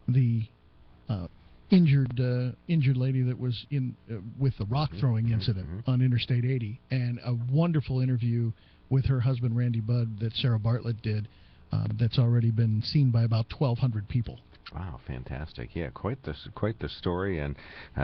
the injured lady that was in with the rock throwing incident on Interstate 80, and a wonderful interview with her husband Randy Budd that Sarah Bartlett did that's already been seen by about 1,200 people. Wow, fantastic. Yeah, quite the story, and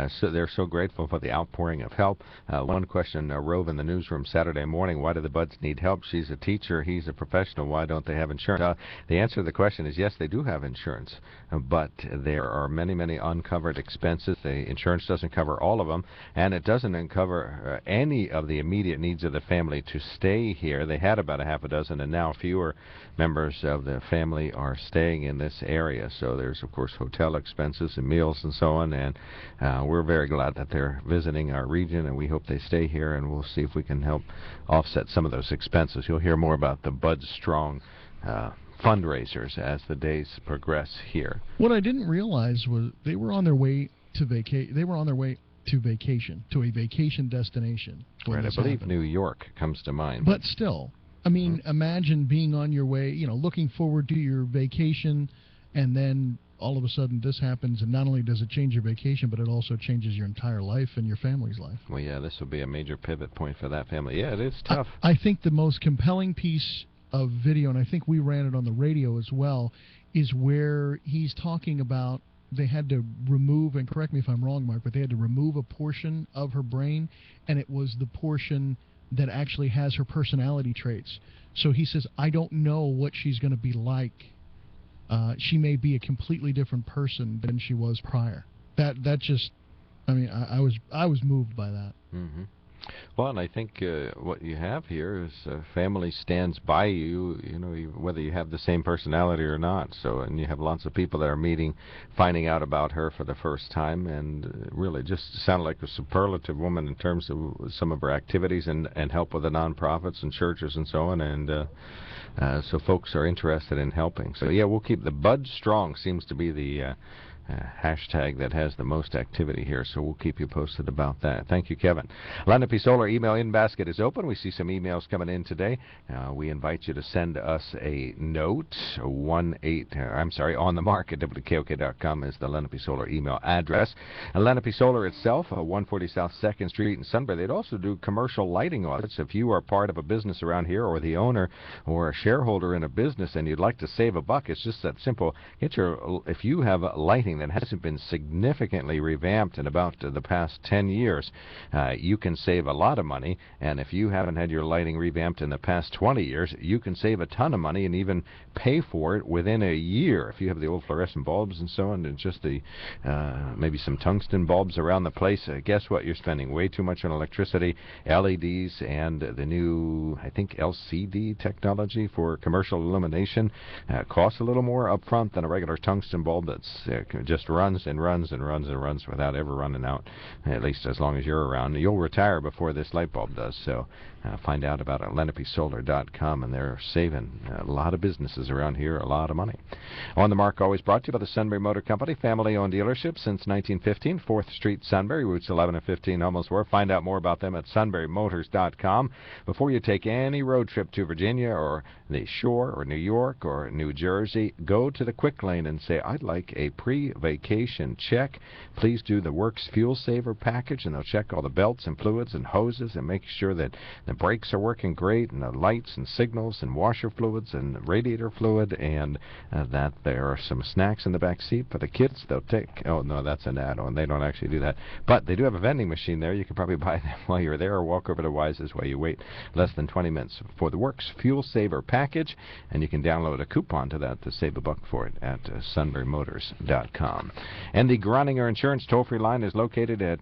so they're so grateful for the outpouring of help. One question rove in the newsroom Saturday morning: why do the Budds need help? She's a teacher, he's a professional, why don't they have insurance? The answer to the question is yes, they do have insurance, but there are many, many uncovered expenses. The insurance doesn't cover all of them, and it doesn't cover any of the immediate needs of the family to stay here. They had about a half a dozen, and now fewer members of the family are staying in this area, so there's of course hotel expenses and meals and so on, and we're very glad that they're visiting our region, and we hope they stay here, and we'll see if we can help offset some of those expenses. You'll hear more about the Bud Strong fundraisers as the days progress here. What I didn't realize was they were on their way to vacation, to a vacation destination. Right, I believe New York comes to mind. But still, I mean, imagine being on your way, looking forward to your vacation, and then all of a sudden this happens, and not only does it change your vacation, but it also changes your entire life and your family's life. Well, yeah, this will be a major pivot point for that family. Yeah, it is tough. I think the most compelling piece of video, and I think we ran it on the radio as well, is where he's talking about they had to remove, and correct me if I'm wrong, Mark, but they had to remove a portion of her brain, and it was the portion that actually has her personality traits. So he says, I don't know what she's going to be like. She may be a completely different person than she was prior. That just, I mean, I was moved by that. Mm-hmm. Well, and I think what you have here is family stands by you, whether you have the same personality or not. So, and you have lots of people that are meeting, finding out about her for the first time, and really just sounded like a superlative woman in terms of some of her activities and help with the nonprofits and churches and so on. And so folks are interested in helping. So yeah, we'll keep the Bud Strong seems to be the hashtag that has the most activity here, so we'll keep you posted about that. Thank you, Kevin. Lenape Solar email in basket is open. We see some emails coming in today. We invite you to send us a note. On the mark at WKOK.com is the Lenape Solar email address. And Lenape Solar itself, 140 South 2nd Street in Sunbury, they'd also do commercial lighting audits. If you are part of a business around here, or the owner or a shareholder in a business, and you'd like to save a buck, it's just that simple. If you have lighting that hasn't been significantly revamped in about the past 10 years, you can save a lot of money. And if you haven't had your lighting revamped in the past 20 years, you can save a ton of money and even pay for it within a year. If you have the old fluorescent bulbs and so on, and just the maybe some tungsten bulbs around the place, guess what? You're spending way too much on electricity. LEDs and the new, I think, LCD technology for commercial illumination costs a little more up front than a regular tungsten bulb that's just runs and runs and runs and runs without ever running out, at least as long as you're around. You'll retire before this light bulb does, so find out about it at LenapeSolar.com, and they're saving a lot of businesses around here a lot of money. On the Mark, always brought to you by the Sunbury Motor Company, family-owned dealership since 1915, 4th Street, Sunbury, routes 11 and 15, Hummel's Find out more about them at SunburyMotors.com. Before you take any road trip to Virginia or the shore or New York or New Jersey, go to the Quick Lane and say, I'd like a vacation. Check. Please do the Works Fuel Saver package, and they'll check all the belts and fluids and hoses and make sure that the brakes are working great, and the lights and signals and washer fluids and radiator fluid, and that there are some snacks in the back seat for the kids. They'll take, oh no, that's an add-on. They don't actually do that. But they do have a vending machine there. You can probably buy them while you're there, or walk over to Wise's while you wait less than 20 minutes for the Works Fuel Saver package, and you can download a coupon to that to save $1 for it at sunburymotors.com. And the Groninger Insurance toll-free line is located at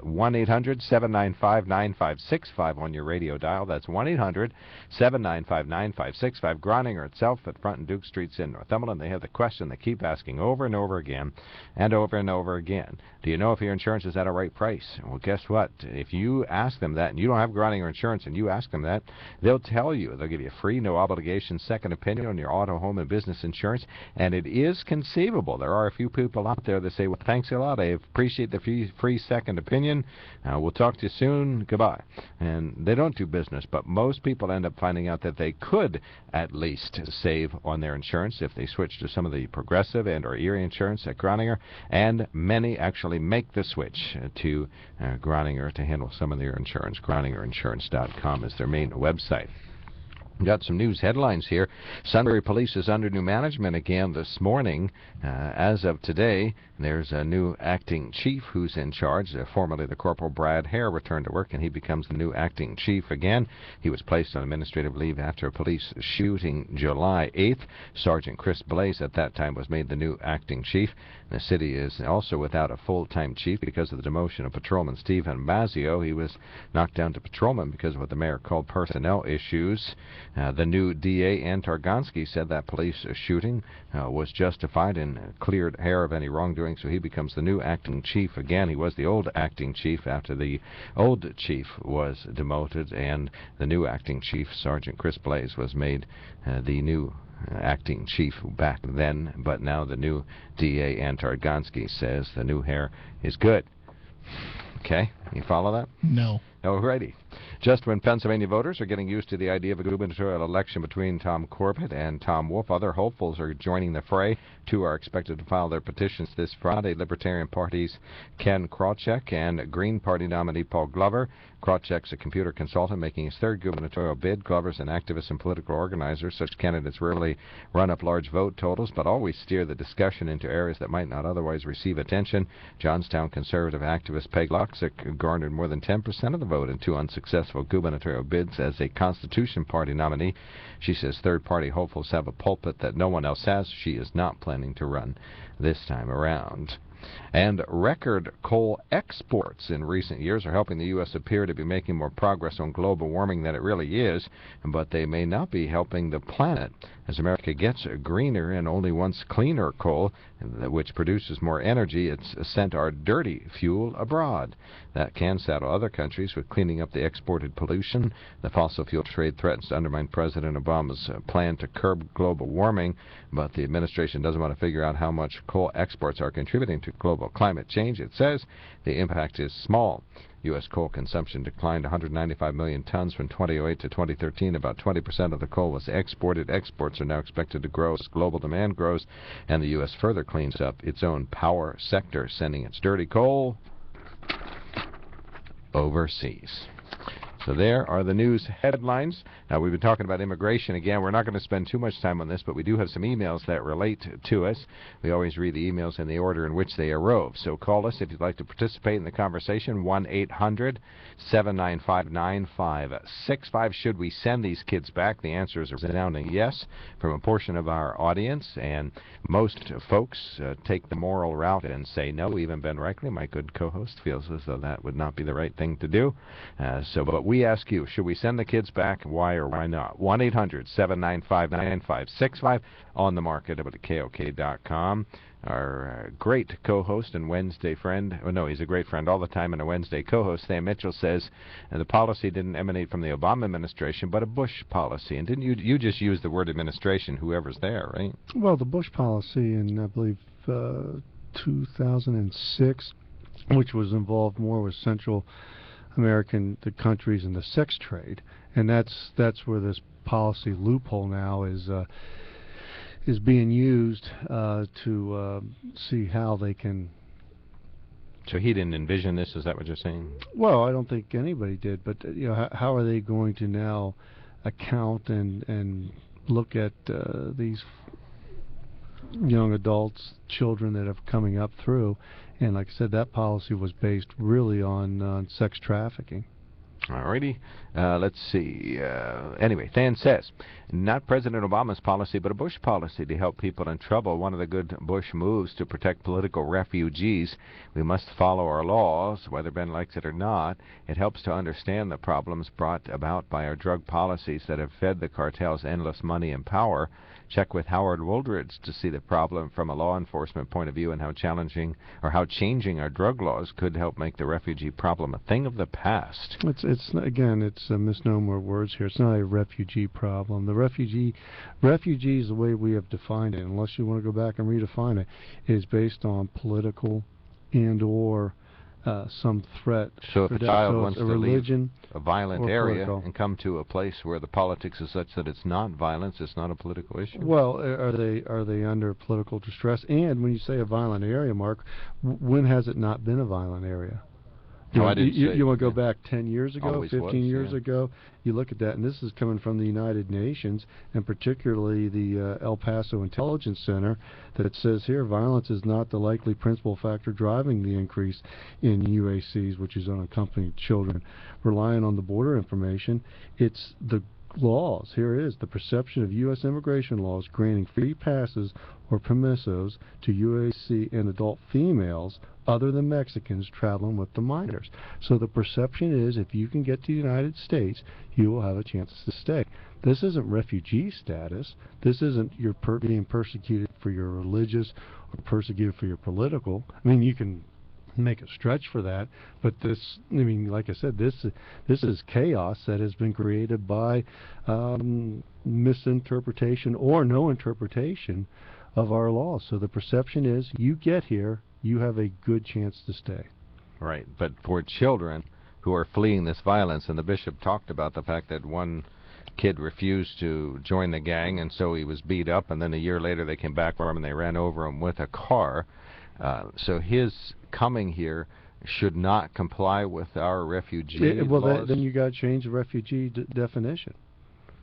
1-800-795-9565 on your radio dial. That's 1-800-795-9565. Groninger itself at Front and Duke Streets in Northumberland. They have the question they keep asking over and over again and over and over again. Do you know if your insurance is at a right price? Well, guess what? If you ask them that, and you don't have Groninger Insurance, and you ask them that, they'll tell you. They'll give you a free, no-obligation second opinion on your auto, home, and business insurance, and it is conceivable. There are a few people out there that say, well, thanks a lot. I appreciate the free second opinion. We'll talk to you soon. Goodbye. And they don't do business, but most people end up finding out that they could at least save on their insurance if they switch to some of the Progressive and or Erie insurance at Groninger, and many actually make the switch to Groninger to handle some of their insurance. GroningerInsurance.com is their main website. Got some news headlines here. Sunbury Police is under new management again this morning. As of today, there's a new acting chief who's in charge. Formerly the Corporal Brad Hare returned to work, and he becomes the new acting chief again. He was placed on administrative leave after a police shooting July 8th. Sergeant Chris Blaze at that time was made the new acting chief. The city is also without a full-time chief because of the demotion of Patrolman Stephen Mazzio. He was knocked down to patrolman because of what the mayor called personnel issues. The new DA, Ann Targonski, said that police shooting was justified and cleared Hare of any wrongdoing, so he becomes the new acting chief again. He was the old acting chief after the old chief was demoted, and the new acting chief, Sergeant Chris Blaze, was made the new acting chief back then, but now the new DA, Ann Targonski, says the new Hare is good. Okay, you follow that? No. Alrighty. Just when Pennsylvania voters are getting used to the idea of a gubernatorial election between Tom Corbett and Tom Wolf, other hopefuls are joining the fray. Two are expected to file their petitions this Friday. Libertarian Party's Ken Krawcheck and Green Party nominee Paul Glover. Krawcheck's a computer consultant making his third gubernatorial bid. Glover's an activist and political organizer. Such candidates rarely run up large vote totals, but always steer the discussion into areas that might not otherwise receive attention. Johnstown conservative activist Peg Loxick garnered more than 10% of the vote in two unsuccessful gubernatorial bids as a Constitution Party nominee. She says third-party hopefuls have a pulpit that no one else has. She is not planning to run this time around. And record coal exports in recent years are helping the U.S. appear to be making more progress on global warming than it really is, but they may not be helping the planet. As America gets greener and only wants cleaner coal, which produces more energy, it's sent our dirty fuel abroad. That can saddle other countries with cleaning up the exported pollution. The fossil fuel trade threatens to undermine President Obama's plan to curb global warming, but the administration doesn't want to figure out how much coal exports are contributing to global climate change. It says the impact is small. U.S. coal consumption declined 195 million tons from 2008 to 2013. About 20% of the coal was exported. Exports are now expected to grow as global demand grows, and the U.S. further cleans up its own power sector, sending its dirty coal overseas. So there are the news headlines. Now, we've been talking about immigration again. We're not going to spend too much time on this, but we do have some emails that relate to us. We always read the emails in the order in which they arose. So call us if you'd like to participate in the conversation, 1-800-795-9565. Should we send these kids back? The answer is a resounding yes from a portion of our audience, and most folks take the moral route and say no. Even Ben Reichley, my good co-host, feels as though that would not be the right thing to do. But we ask you, should we send the kids back? Why or why not? 1-800-795-9565 on the market at KOK.com. Our great co-host and Wednesday friend, oh no, he's a great friend all the time and a Wednesday co-host, Sam Mitchell, says the policy didn't emanate from the Obama administration, but a Bush policy. And didn't you just use the word administration, whoever's there, right? Well, the Bush policy in, I believe, 2006, which was involved more with Central American countries in the sex trade, and that's where this policy loophole now is is being used to see how they can. So he didn't envision this. Is that what you're saying? Well, I don't think anybody did. But how are they going to now account and look at these young adults, children that have coming up through? And like I said, that policy was based really on sex trafficking. Alrighty, let's see. Anyway, Than says, not President Obama's policy, but a Bush policy to help people in trouble. One of the good Bush moves to protect political refugees. We must follow our laws, whether Ben likes it or not. It helps to understand the problems brought about by our drug policies that have fed the cartels endless money and power. Check with Howard Wooldridge to see the problem from a law enforcement point of view and how challenging or how changing our drug laws could help make the refugee problem a thing of the past. It's a misnomer of words here. It's not a refugee problem. The refugee is the way we have defined it, unless you want to go back and redefine it, is based on political and or some threat. So if a child wants to religion leave a violent area political. and come to a place where the politics is such that it's not violence, it's not a political issue? Well, are they under political distress? And when you say a violent area, Mark, when has it not been a violent area? You want to go back 10 years ago, 15 years ago? You look at that, and this is coming from the United Nations, and particularly the El Paso Intelligence Center, that says here violence is not the likely principal factor driving the increase in UACs, which is unaccompanied children. Relying on the border information, it's the laws. Here it is, the perception of U.S. immigration laws granting free passes or permissos to UAC and adult females other than Mexicans traveling with the minors. So the perception is if you can get to the United States, you will have a chance to stay. This isn't refugee status. This isn't you're being persecuted for your religious or persecuted for your political. I mean, you can make a stretch for that, but this, I mean, like I said, this is chaos that has been created by misinterpretation or no interpretation of our laws. So the perception is you get here, you have a good chance to stay. Right, but for children who are fleeing this violence, and the bishop talked about the fact that one kid refused to join the gang, and so he was beat up, and then a year later they came back for him and they ran over him with a car. So his coming here should not comply with our refugee laws. Then you got to change the refugee definition.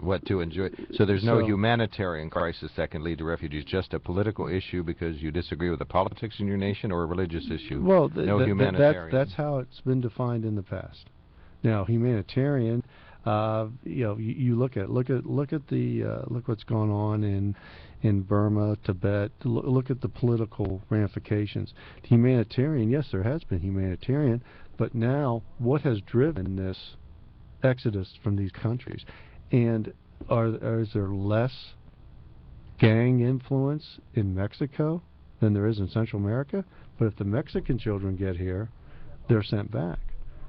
What to enjoy? So there's no humanitarian crisis that can lead to refugees, just a political issue because you disagree with the politics in your nation, or a religious issue? Well, no humanitarian. That's how it's been defined in the past. Now, humanitarian, you look what's going on in Burma, Tibet. Look at the political ramifications. The humanitarian, yes, there has been humanitarian, but now what has driven this exodus from these countries? And is there less gang influence in Mexico than there is in Central America? But if the Mexican children get here, they're sent back.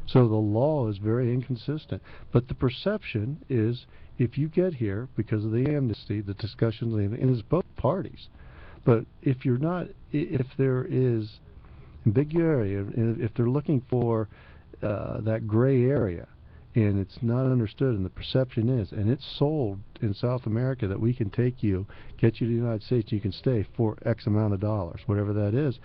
So the law is very inconsistent. But the perception is if you get here because of the amnesty, the discussions, and it's both parties. But if there is ambiguity, if they're looking for that gray area, and it's not understood, and the perception is, and it's sold in South America that we can take you, get you to the United States, you can stay for X amount of dollars, whatever that is,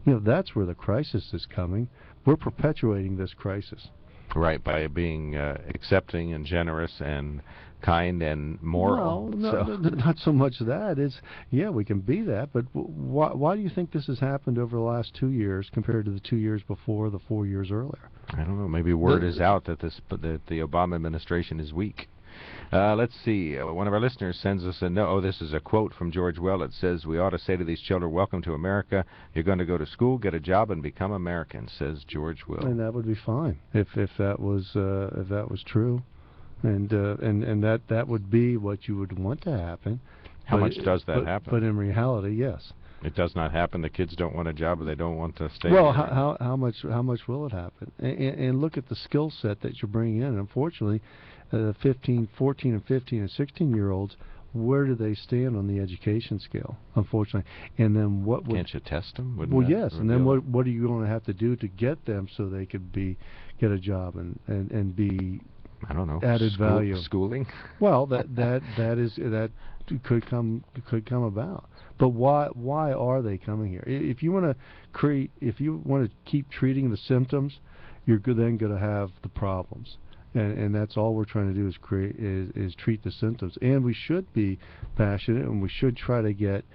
that's where the crisis is coming. We're perpetuating this crisis. Right, by being accepting and generous and kind and moral. No, not so much that. It's, yeah, we can be that, but why do you think this has happened over the last 2 years compared to the 2 years before, the 4 years earlier? I don't know. Maybe word is out that the Obama administration is weak. Let's see. One of our listeners sends us a note. Oh, this is a quote from George Well. It says, "We ought to say to these children, welcome to America. You're going to go to school, get a job, and become Americans," says George Will. And that would be fine if that was true, and that would be what you would want to happen. How much does that happen? But in reality, yes. It does not happen. The kids don't want a job, or they don't want to stay. Well, how much will it happen? And look at the skill set that you're bringing in. And unfortunately, 14 and 15 and 16-year-olds, where do they stand on the education scale? Unfortunately, and then can't you test them? Well, yes. And then what are you going to have to do to get them so they could get a job and be I don't know, added value. Schooling? Well, that could come about. But why are they coming here? If you want to keep treating the symptoms, you're then going to have the problems. And that's all we're trying to do is treat the symptoms. And we should be passionate, and we should try to get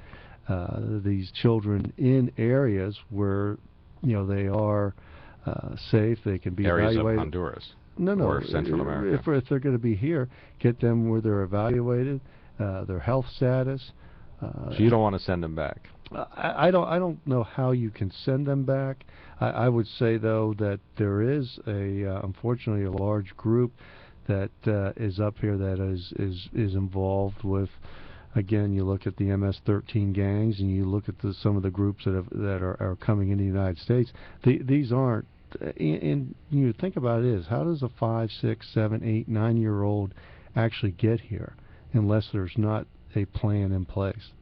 these children in areas where they are safe. They can be areas evaluated. Of Honduras. No, or Central America. If they're going to be here, get them where they're evaluated, their health status. So you don't want to send them back? I don't know how you can send them back. I would say though that there is unfortunately a large group that is up here that is involved with. Again, you look at the MS-13 gangs, and you look at some of the groups that are coming into the United States. These aren't. And you think about it is, how does a 5, 6, 7, 8, 9-year-old actually get here unless there's not a plan in place?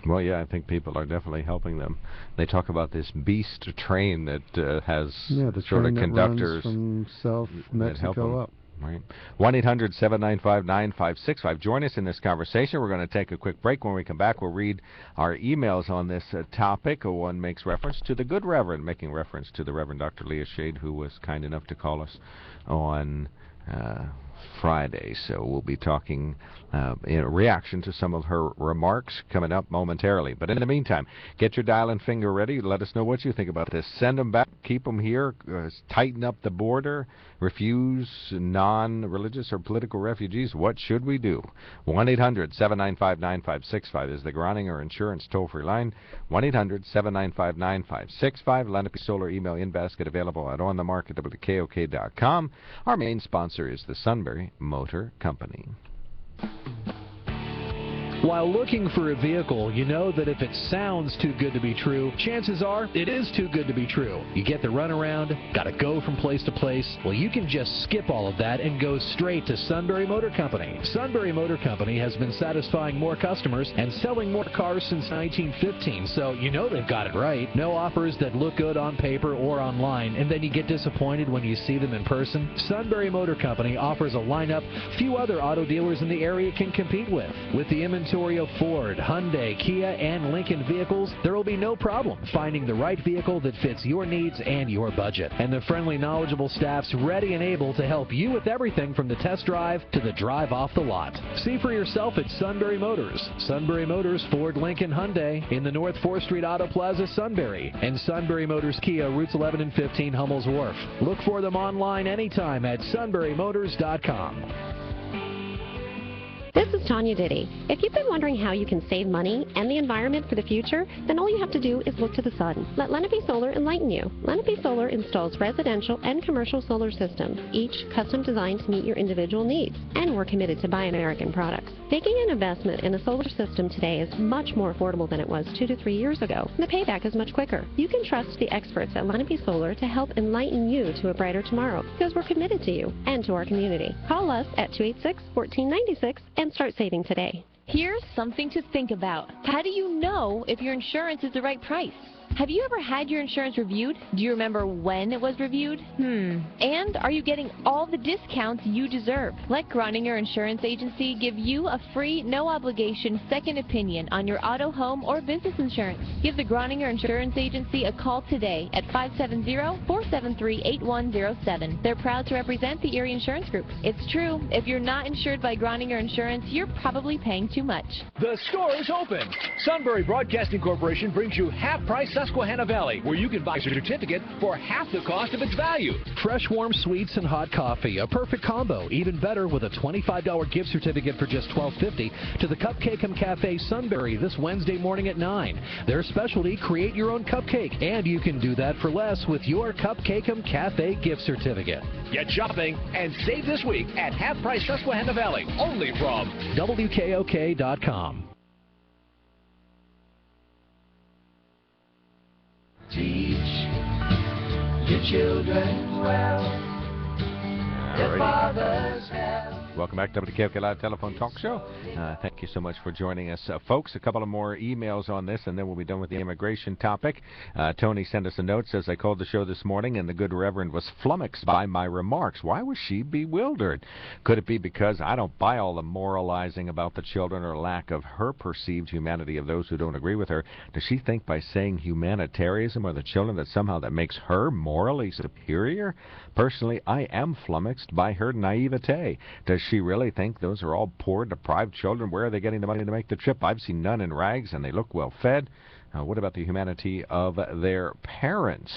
Well, yeah, I think people are definitely helping them. They talk about this beast train that has the sort of train that conductors runs from South Mexico up. Right. 1-800-795-9565. Join us in this conversation. We're going to take a quick break. When we come back, we'll read our emails on this topic. One makes reference to the Good Reverend, making reference to the Reverend Dr. Leah Shade, who was kind enough to call us on Friday. So we'll be talking in reaction to some of her remarks coming up momentarily. But in the meantime, get your dial and finger ready. Let us know what you think about this. Send them back. Keep them here. Tighten up the border. Refuse non-religious or political refugees. What should we do? 1-800-795-9565 is the Groninger Insurance toll-free line. 1-800-795-9565. Lenape Solar email in basket available at onthemarket.wkok.com. Our main sponsor is the Sunbury Motor Company. While looking for a vehicle, you know that if it sounds too good to be true, chances are it is too good to be true. You get the runaround, gotta go from place to place. Well, you can just skip all of that and go straight to Sunbury Motor Company. Sunbury Motor Company has been satisfying more customers and selling more cars since 1915, so you know they've got it right. No offers that look good on paper or online, and then you get disappointed when you see them in person. Sunbury Motor Company offers a lineup few other auto dealers in the area can compete with. With the inventory of Ford, Hyundai, Kia, and Lincoln vehicles, there will be no problem finding the right vehicle that fits your needs and your budget. And the friendly, knowledgeable staff's ready and able to help you with everything from the test drive to the drive off the lot. See for yourself at Sunbury Motors. Sunbury Motors, Ford, Lincoln, Hyundai in the North 4th Street Auto Plaza, Sunbury, and Sunbury Motors Kia, routes 11 and 15, Hummel's Wharf. Look for them online anytime at sunburymotors.com. This is Tanya Diddy. If you've been wondering how you can save money and the environment for the future, then all you have to do is look to the sun. Let Lenape Solar enlighten you. Lenape Solar installs residential and commercial solar systems, each custom designed to meet your individual needs. And we're committed to Buy American products. Making an investment in a solar system today is much more affordable than it was 2 to 3 years ago. And the payback is much quicker. You can trust the experts at Lenape Solar to help enlighten you to a brighter tomorrow, because we're committed to you and to our community. Call us at 286-1496 and start saving today. Here's something to think about. How do you know if your insurance is the right price? Have you ever had your insurance reviewed? Do you remember when it was reviewed? And are you getting all the discounts you deserve? Let Groninger Insurance Agency give you a free, no-obligation second opinion on your auto, home, or business insurance. Give the Groninger Insurance Agency a call today at 570-473-8107. They're proud to represent the Erie Insurance Group. It's true, if you're not insured by Groninger Insurance, you're probably paying too much. The store is open. Sunbury Broadcasting Corporation brings you half-price Susquehanna Valley, where you can buy a certificate for half the cost of its value. Fresh, warm sweets and hot coffee, a perfect combo. Even better with a $25 gift certificate for just $12.50 to the Cupcake'em Cafe Sunbury this Wednesday morning at 9. Their specialty, create your own cupcake, and you can do that for less with your Cupcake'em Cafe gift certificate. Get shopping and save this week at Half Price Susquehanna Valley, only from WKOK.com. Teach your children well. Their fathers have. Welcome back to WKOK Live Telephone Talk Show. Thank you so much for joining us. Folks, a couple of more emails on this, and then we'll be done with the immigration topic. Tony sent us a note, says, I called the show this morning, and the good Reverend was flummoxed by my remarks. Why was she bewildered? Could it be because I don't buy all the moralizing about the children or lack of her perceived humanity of those who don't agree with her? Does she think by saying humanitarianism or the children that somehow that makes her morally superior? Personally, I am flummoxed by her naivete. Does she really think those are all poor, deprived children? Where are they getting the money to make the trip? I've seen none in rags, and they look well fed. What about the humanity of their parents?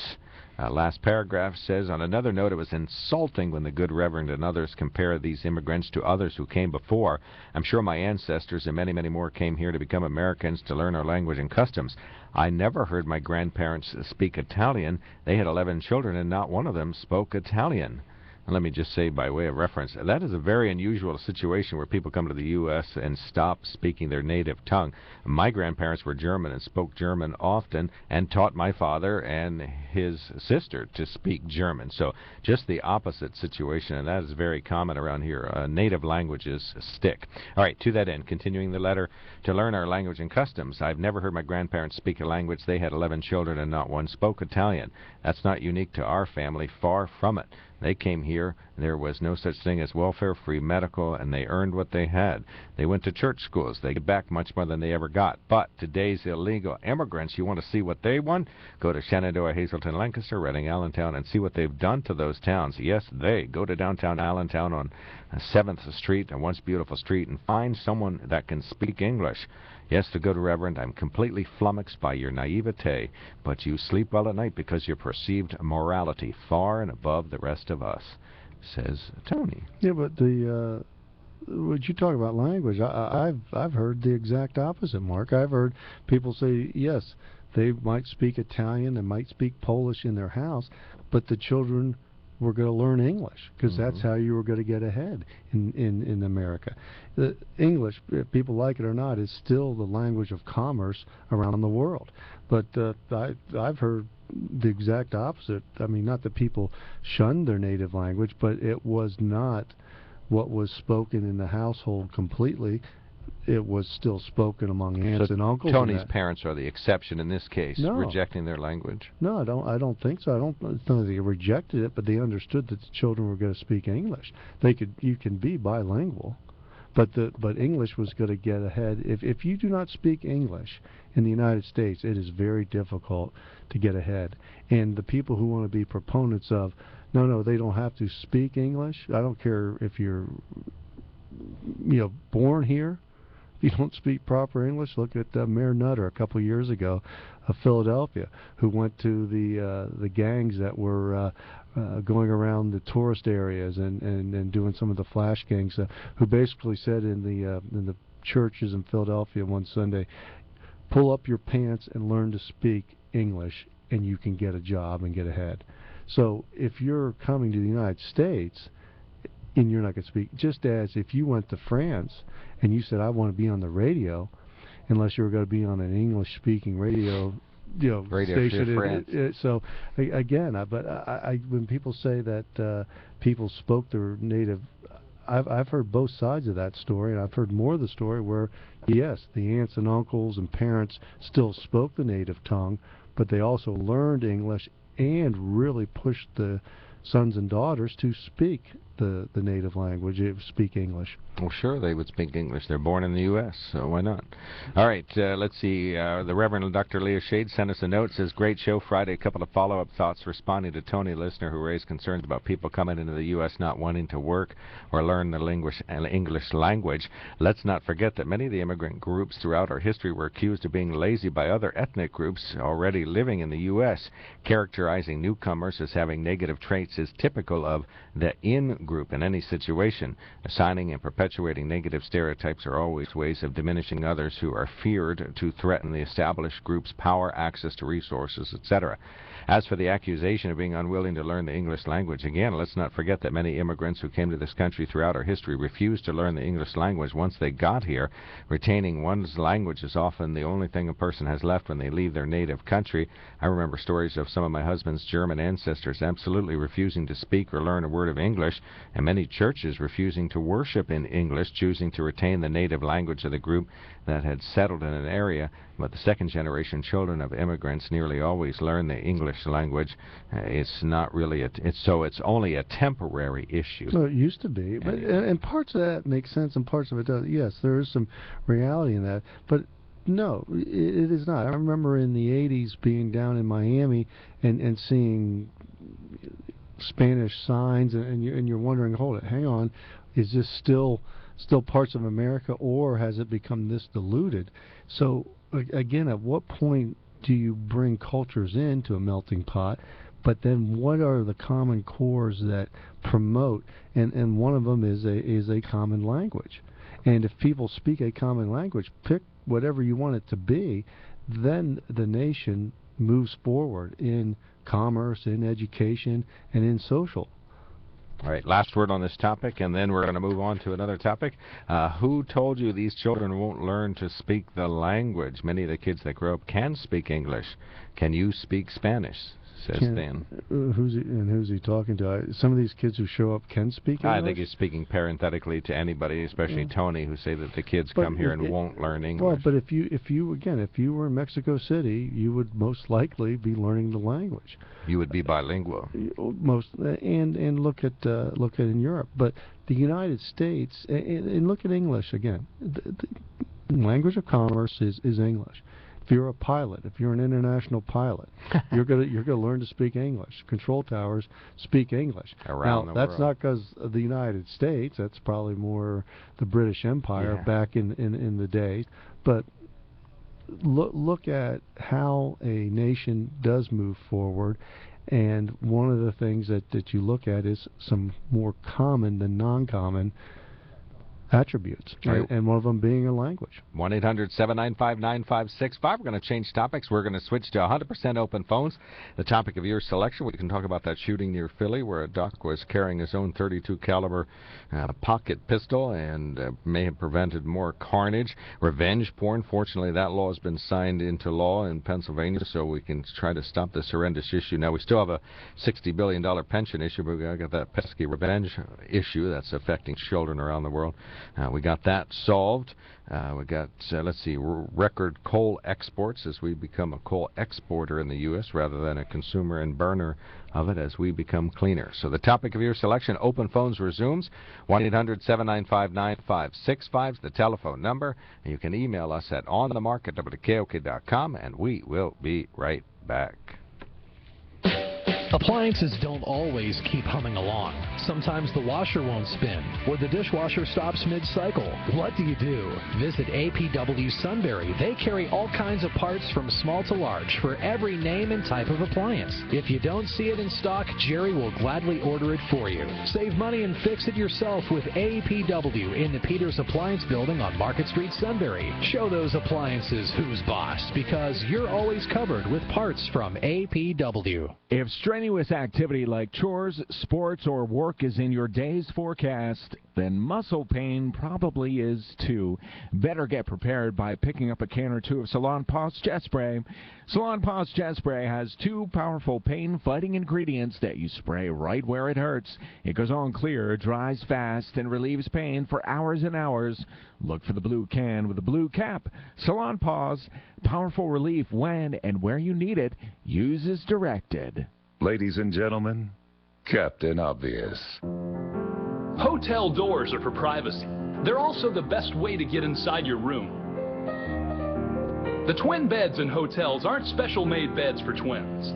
Last paragraph says, on another note, it was insulting when the good Reverend and others compare these immigrants to others who came before. I'm sure my ancestors and many, many more came here to become Americans to learn our language and customs. I never heard my grandparents speak Italian. They had 11 children, and not one of them spoke Italian. And let me just say, by way of reference, that is a very unusual situation where people come to the U.S. and stop speaking their native tongue. My grandparents were German and spoke German often and taught my father and his sister to speak German. So just the opposite situation, and that is very common around here. Native languages stick. All right, to that end, continuing the letter, to learn our language and customs. I've never heard my grandparents speak a language. They had 11 children and not one spoke Italian. That's not unique to our family, far from it. They came here, there was no such thing as welfare, free medical, and they earned what they had. They went to church schools. They get back much more than they ever got. But today's illegal immigrants, you want to see what they won? Go to Shenandoah, Hazleton, Lancaster, Reading, Allentown, and see what they've done to those towns. Yes, they. Go to downtown Allentown on 7th Street, a once beautiful street, and find someone that can speak English. Yes, the good Reverend, I'm completely flummoxed by your naivete, but you sleep well at night because your perceived morality far and above the rest of us, says Tony. Yeah, but the when you talk about language, I've heard the exact opposite, Mark. I've heard people say, yes, they might speak Italian and might speak Polish in their house, but the children were going to learn English because that's how you were going to get ahead in America. The English, people like it or not, is still the language of commerce around the world. But I've heard the exact opposite. I mean, not that people shunned their native language, but it was not what was spoken in the household completely. It was still spoken among aunts and uncles. Tony's parents are the exception in this case, no. Rejecting their language. No, I don't think so. I don't think they rejected it, but they understood that the children were going to speak English. You can be bilingual, but English was going to get ahead. If you do not speak English in the United States, it is very difficult to get ahead. And the people who want to be proponents of, no, they don't have to speak English. I don't care if you're born here. You don't speak proper English. Look at Mayor Nutter a couple of years ago of Philadelphia, who went to the gangs that were going around the tourist areas and doing some of the flash gangs, who basically said in the churches in Philadelphia one Sunday, pull up your pants and learn to speak English, and you can get a job and get ahead. So if you're coming to the United States and you're not going to speak, just as if you went to France and you said, I want to be on the radio, unless you were going to be on an English-speaking radio station. So again, when people say that people spoke their native, I've heard both sides of that story, and I've heard more of the story where, yes, the aunts and uncles and parents still spoke the native tongue, but they also learned English and really pushed the sons and daughters to speak the native language, speak English. Well, sure, they would speak English. They're born in the U.S., so why not? All right, let's see. The Reverend Dr. Leah Shade sent us a note. Says, great show Friday. A couple of follow-up thoughts responding to Tony, listener, who raised concerns about people coming into the U.S. not wanting to work or learn the English language. Let's not forget that many of the immigrant groups throughout our history were accused of being lazy by other ethnic groups already living in the U.S. Characterizing newcomers as having negative traits is typical of the in-group in any situation. Assigning and perpetuating negative stereotypes are always ways of diminishing others who are feared to threaten the established group's power, access to resources, etc. As for the accusation of being unwilling to learn the English language, again, let's not forget that many immigrants who came to this country throughout our history refused to learn the English language once they got here. Retaining one's language is often the only thing a person has left when they leave their native country. I remember stories of some of my husband's German ancestors absolutely refusing to speak or learn a word of English, and many churches refusing to worship in English, choosing to retain the native language of the group that had settled in an area. But the second-generation children of immigrants nearly always learn the English language. It's not really it's only a temporary issue. Well, it used to be, but and parts of that make sense, and parts of it doesn't. Yes, there is some reality in that, but no, it is not. I remember in the 80s being down in Miami and seeing Spanish signs, and you're wondering, hold it, hang on, is this still parts of America, or has it become this diluted? So again, at what point do you bring cultures into a melting pot? But then what are the common cores that promote? And one of them is a common language. And if people speak a common language, pick whatever you want it to be, then the nation moves forward in commerce, in education, and in social. All right, last word on this topic, and then we're going to move on to another topic. Who told you these children won't learn to speak the language? Many of the kids that grow up can speak English. Can you speak Spanish? Says Dan. Who's he talking to? Some of these kids who show up can speak English? I think he's speaking parenthetically to anybody, especially Tony, who say that the kids come here and won't learn English. Well, but if you were in Mexico City, you would most likely be learning the language. You would be bilingual. And look at in Europe, but the United States, and look at English again. The language of commerce is English. If you're a pilot, if you're an international pilot, you're gonna learn to speak English. Control towers speak English. Now, that's not because of the United States. That's probably more the British Empire back in the day. But look at how a nation does move forward. And one of the things that you look at is some more common than non-common attributes, and one of them being a language. 1-800-795-9565. We're going to change topics. We're going to switch to 100% open phones. The topic of your selection, we can talk about that shooting near Philly where a doc was carrying his own .32 caliber pocket pistol and may have prevented more carnage. Revenge porn. Fortunately, that law has been signed into law in Pennsylvania, so we can try to stop this horrendous issue. Now, we still have a $60 billion pension issue, but we've got that pesky revenge issue that's affecting children around the world. We got that solved. We got, let's see, record coal exports as we become a coal exporter in the U.S. rather than a consumer and burner of it as we become cleaner. So the topic of your selection, open phones resumes. 1-800-795-9565 is the telephone number. And you can email us at onthemark@wkok.com, and we will be right back. Appliances don't always keep humming along. Sometimes the washer won't spin, or the dishwasher stops mid-cycle. What do you do? Visit APW Sunbury. They carry all kinds of parts from small to large for every name and type of appliance. If you don't see it in stock, Jerry will gladly order it for you. Save money and fix it yourself with APW in the Peters Appliance Building on Market Street, Sunbury. Show those appliances who's boss, because you're always covered with parts from APW. If strenuous activity like chores, sports, or work is in your day's forecast, then muscle pain probably is too. Better get prepared by picking up a can or two of Salonpas Jet Spray. Salonpas Jet Spray has 2 powerful pain-fighting ingredients that you spray right where it hurts. It goes on clear, dries fast, and relieves pain for hours and hours. Look for the blue can with the blue cap. Salonpas, powerful relief when and where you need it. Use as directed. Ladies and gentlemen, Captain Obvious. Hotel doors are for privacy. They're also the best way to get inside your room. The twin beds in hotels aren't special-made beds for twins.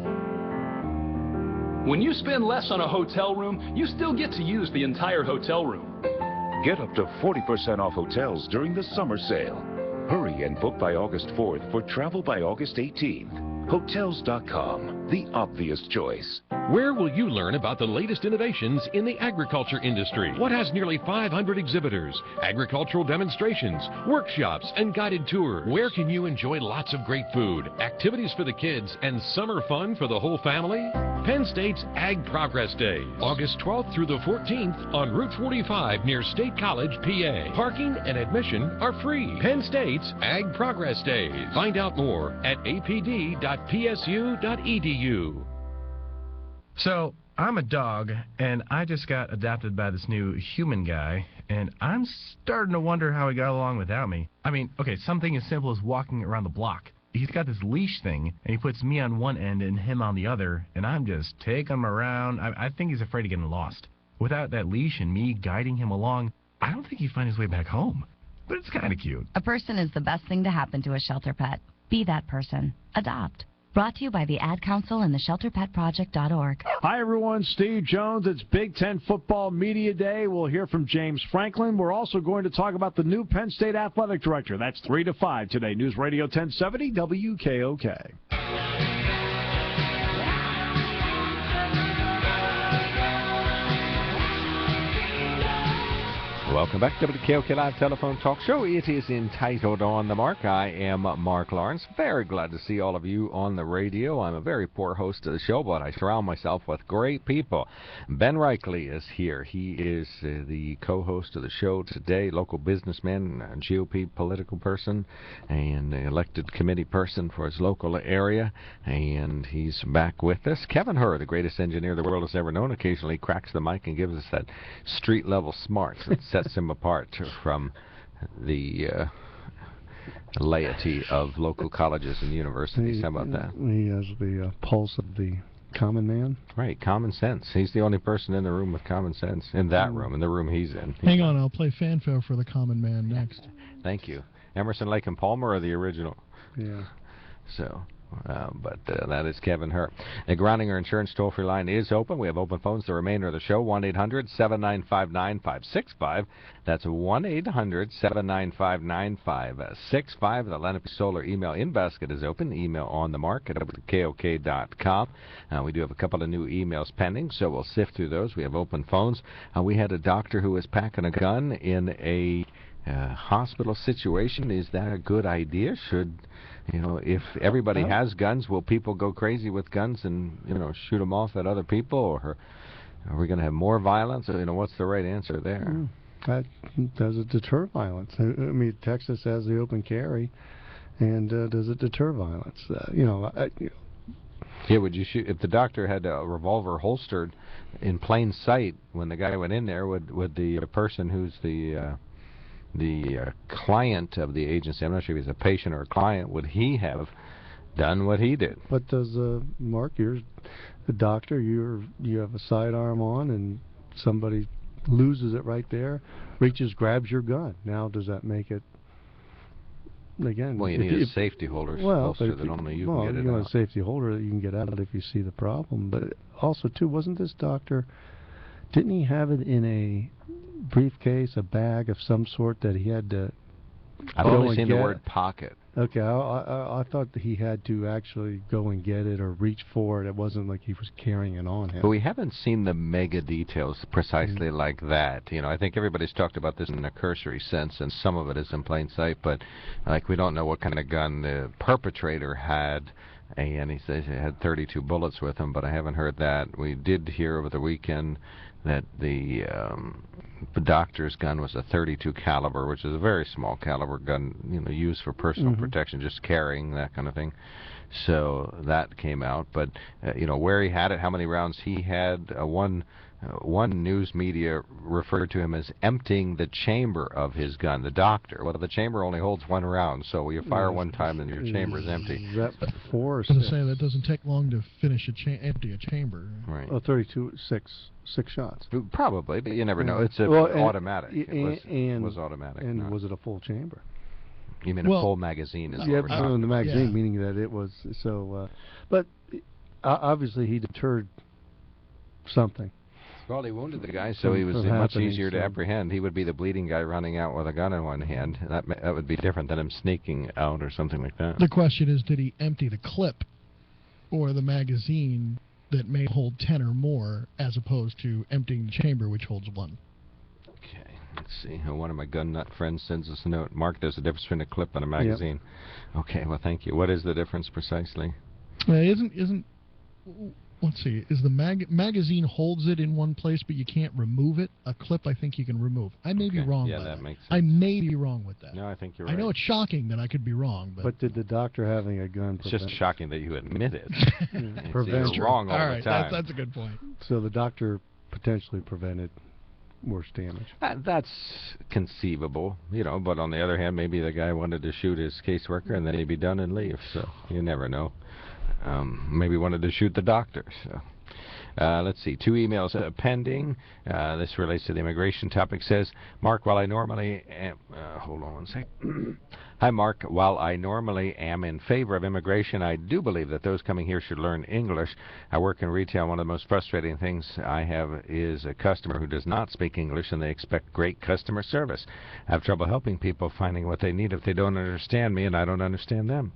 When you spend less on a hotel room, you still get to use the entire hotel room. Get up to 40% off hotels during the summer sale. Hurry and book by August 4th for travel by August 18th. Hotels.com, the obvious choice. Where will you learn about the latest innovations in the agriculture industry? What has nearly 500 exhibitors, agricultural demonstrations, workshops, and guided tours? Where can you enjoy lots of great food, activities for the kids, and summer fun for the whole family? Penn State's Ag Progress Day, August 12th through the 14th on Route 45 near State College, PA. Parking and admission are free. Penn State's Ag Progress Days. Find out more at apd.psu.edu. So, I'm a dog, and I just got adopted by this new human guy, and I'm starting to wonder how he got along without me. I mean, okay, something as simple as walking around the block. He's got this leash thing, and he puts me on one end and him on the other, and I'm just taking him around. I think he's afraid of getting lost. Without that leash and me guiding him along, I don't think he'd find his way back home. But it's kind of cute. A person is the best thing to happen to a shelter pet. Be that person. Adopt. Brought to you by the Ad Council and the ShelterPetProject.org. Hi, everyone. Steve Jones. It's Big Ten Football Media Day. We'll hear from James Franklin. We're also going to talk about the new Penn State Athletic Director. That's 3 to 5 today. News Radio 1070 WKOK. Welcome back to the WKOK Live Telephone Talk Show. It is entitled On the Mark. I am Mark Lawrence. Very glad to see all of you on the radio. I'm a very poor host of the show, but I surround myself with great people. Ben Reichley is here. He is the co-host of the show today, local businessman, GOP political person, and elected committee person for his local area, and he's back with us. Kevin Hur, the greatest engineer the world has ever known, occasionally cracks the mic and gives us that street-level smarts that sets him apart from the laity of local colleges and universities. How about that? He has the pulse of the common man. Right, common sense. He's the only person in the room with common sense. In that room, in the room he's in. Hang on, I'll play fanfare for the common man next. Thank you. Emerson, Lake and Palmer are the original. Yeah. So... but that is Kevin Hur. The Groninger Insurance toll-free line is open. We have open phones the remainder of the show, 1-800-795-9565. That's 1-800-795-9565. The Lenape Solar email in-basket is open. Email on the mark at WKOK.com. We do have a couple of new emails pending, so we'll sift through those. We have open phones. We had a doctor who was packing a gun in a hospital situation. Is that a good idea? Should... if everybody has guns, will people go crazy with guns and, shoot them off at other people? Or are we going to have more violence? What's the right answer there? Does it deter violence? I mean, Texas has the open carry, and does it deter violence? Yeah, would you shoot if the doctor had a revolver holstered in plain sight when the guy went in there? Would the person who's the client of the agency, I'm not sure if he's a patient or a client, would he have done what he did? But does Mark, you're the doctor, you have a sidearm on, and somebody loses it right there, reaches, grabs your gun. Now, does that make it? Again, well, you need a safety holster that only you can get it out. Well, a safety holder that you can get out if you see the problem. But also, too, wasn't this doctor? Didn't he have it in a briefcase, a bag of some sort that he had to I've only seen the word pocket. Okay, I thought that he had to actually go and get it or reach for it. It wasn't like he was carrying it on him. But we haven't seen the mega details precisely like that. I think everybody's talked about this in a cursory sense, and some of it is in plain sight, but we don't know what kind of gun the perpetrator had. And he says he had 32 bullets with him, but I haven't heard that. We did hear over the weekend that the doctor's gun was a .32 caliber, which is a very small caliber gun, used for personal protection, just carrying, that kind of thing. So that came out. But, where he had it, how many rounds he had, one news media referred to him as emptying the chamber of his gun, the doctor. Well, the chamber only holds one round, so you fire one time and your chamber is empty. Is that 4 or 6? I was going to say, that doesn't take long to finish empty a chamber. Right. Oh, 32, six shots. Probably, but you never know. It's automatic. It was automatic. And was it a full chamber? You mean a full magazine? Is the magazine, meaning that it was so. But obviously he deterred something. Well, he wounded the guy, so he was much easier to apprehend. He would be the bleeding guy running out with a gun in one hand. That would be different than him sneaking out or something like that. The question is, did he empty the clip or the magazine that may hold 10 or more, as opposed to emptying the chamber, which holds 1. Okay, let's see. One of my gun nut friends sends us a note. Mark, there's a difference between a clip and a magazine. Yep. Okay, well, thank you. What is the difference precisely? Let's see, is the magazine holds it in one place, but you can't remove it? A clip, I think you can remove. I may be wrong. Yeah, that makes sense. I may be wrong with that. No, I think you're right. I know it's shocking that I could be wrong, but did the doctor having a gun It's just shocking that you admit it. Prevent You're wrong all right, the time. that's a good point. So the doctor potentially prevented worse damage. That's conceivable, but on the other hand, maybe the guy wanted to shoot his caseworker and then he'd be done and leave, so you never know. Maybe wanted to shoot the doctor. So, let's see. 2 emails pending. This relates to the immigration topic. Says, Mark, while I normally am... hold on one sec. Hi, Mark. While I normally am in favor of immigration, I do believe that those coming here should learn English. I work in retail. One of the most frustrating things I have is a customer who does not speak English, and they expect great customer service. I have trouble helping people finding what they need if they don't understand me, and I don't understand them.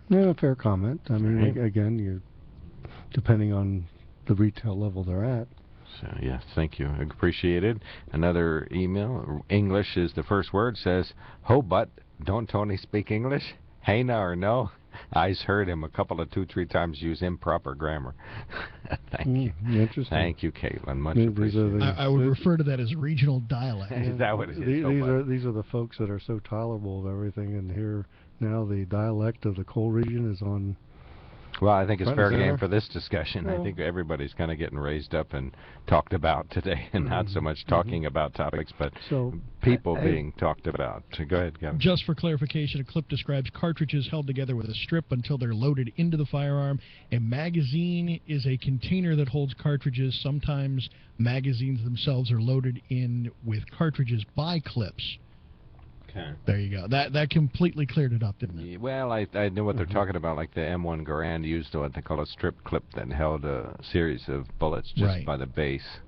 Yeah, fair comment. I mean, again, you depending on the retail level they're at. So, yes, thank you. Appreciated. Another email. English is the first word. Says, ho, but don't Tony speak English? Hey, now or no? I's heard him a couple of 2-3 times use improper grammar. Thank you. Interesting. Thank you, Caitlin. Much appreciated. I would refer to that as regional dialect. Is that what it is? These are the folks that are so tolerable of everything, and here now the dialect of the coal region is on. Well, I think it's fair game for this discussion. I think everybody's kind of getting raised up and talked about today, and not so much talking about topics, but people being talked about. Go ahead, Kevin. Just for clarification, a clip describes cartridges held together with a strip until they're loaded into the firearm. A magazine is a container that holds cartridges. Sometimes magazines themselves are loaded in with cartridges by clips. Okay. There you go. That completely cleared it up, didn't it? Well, I knew what they're talking about. Like the M1 Garand used what they call a strip clip that held a series of bullets just by the base.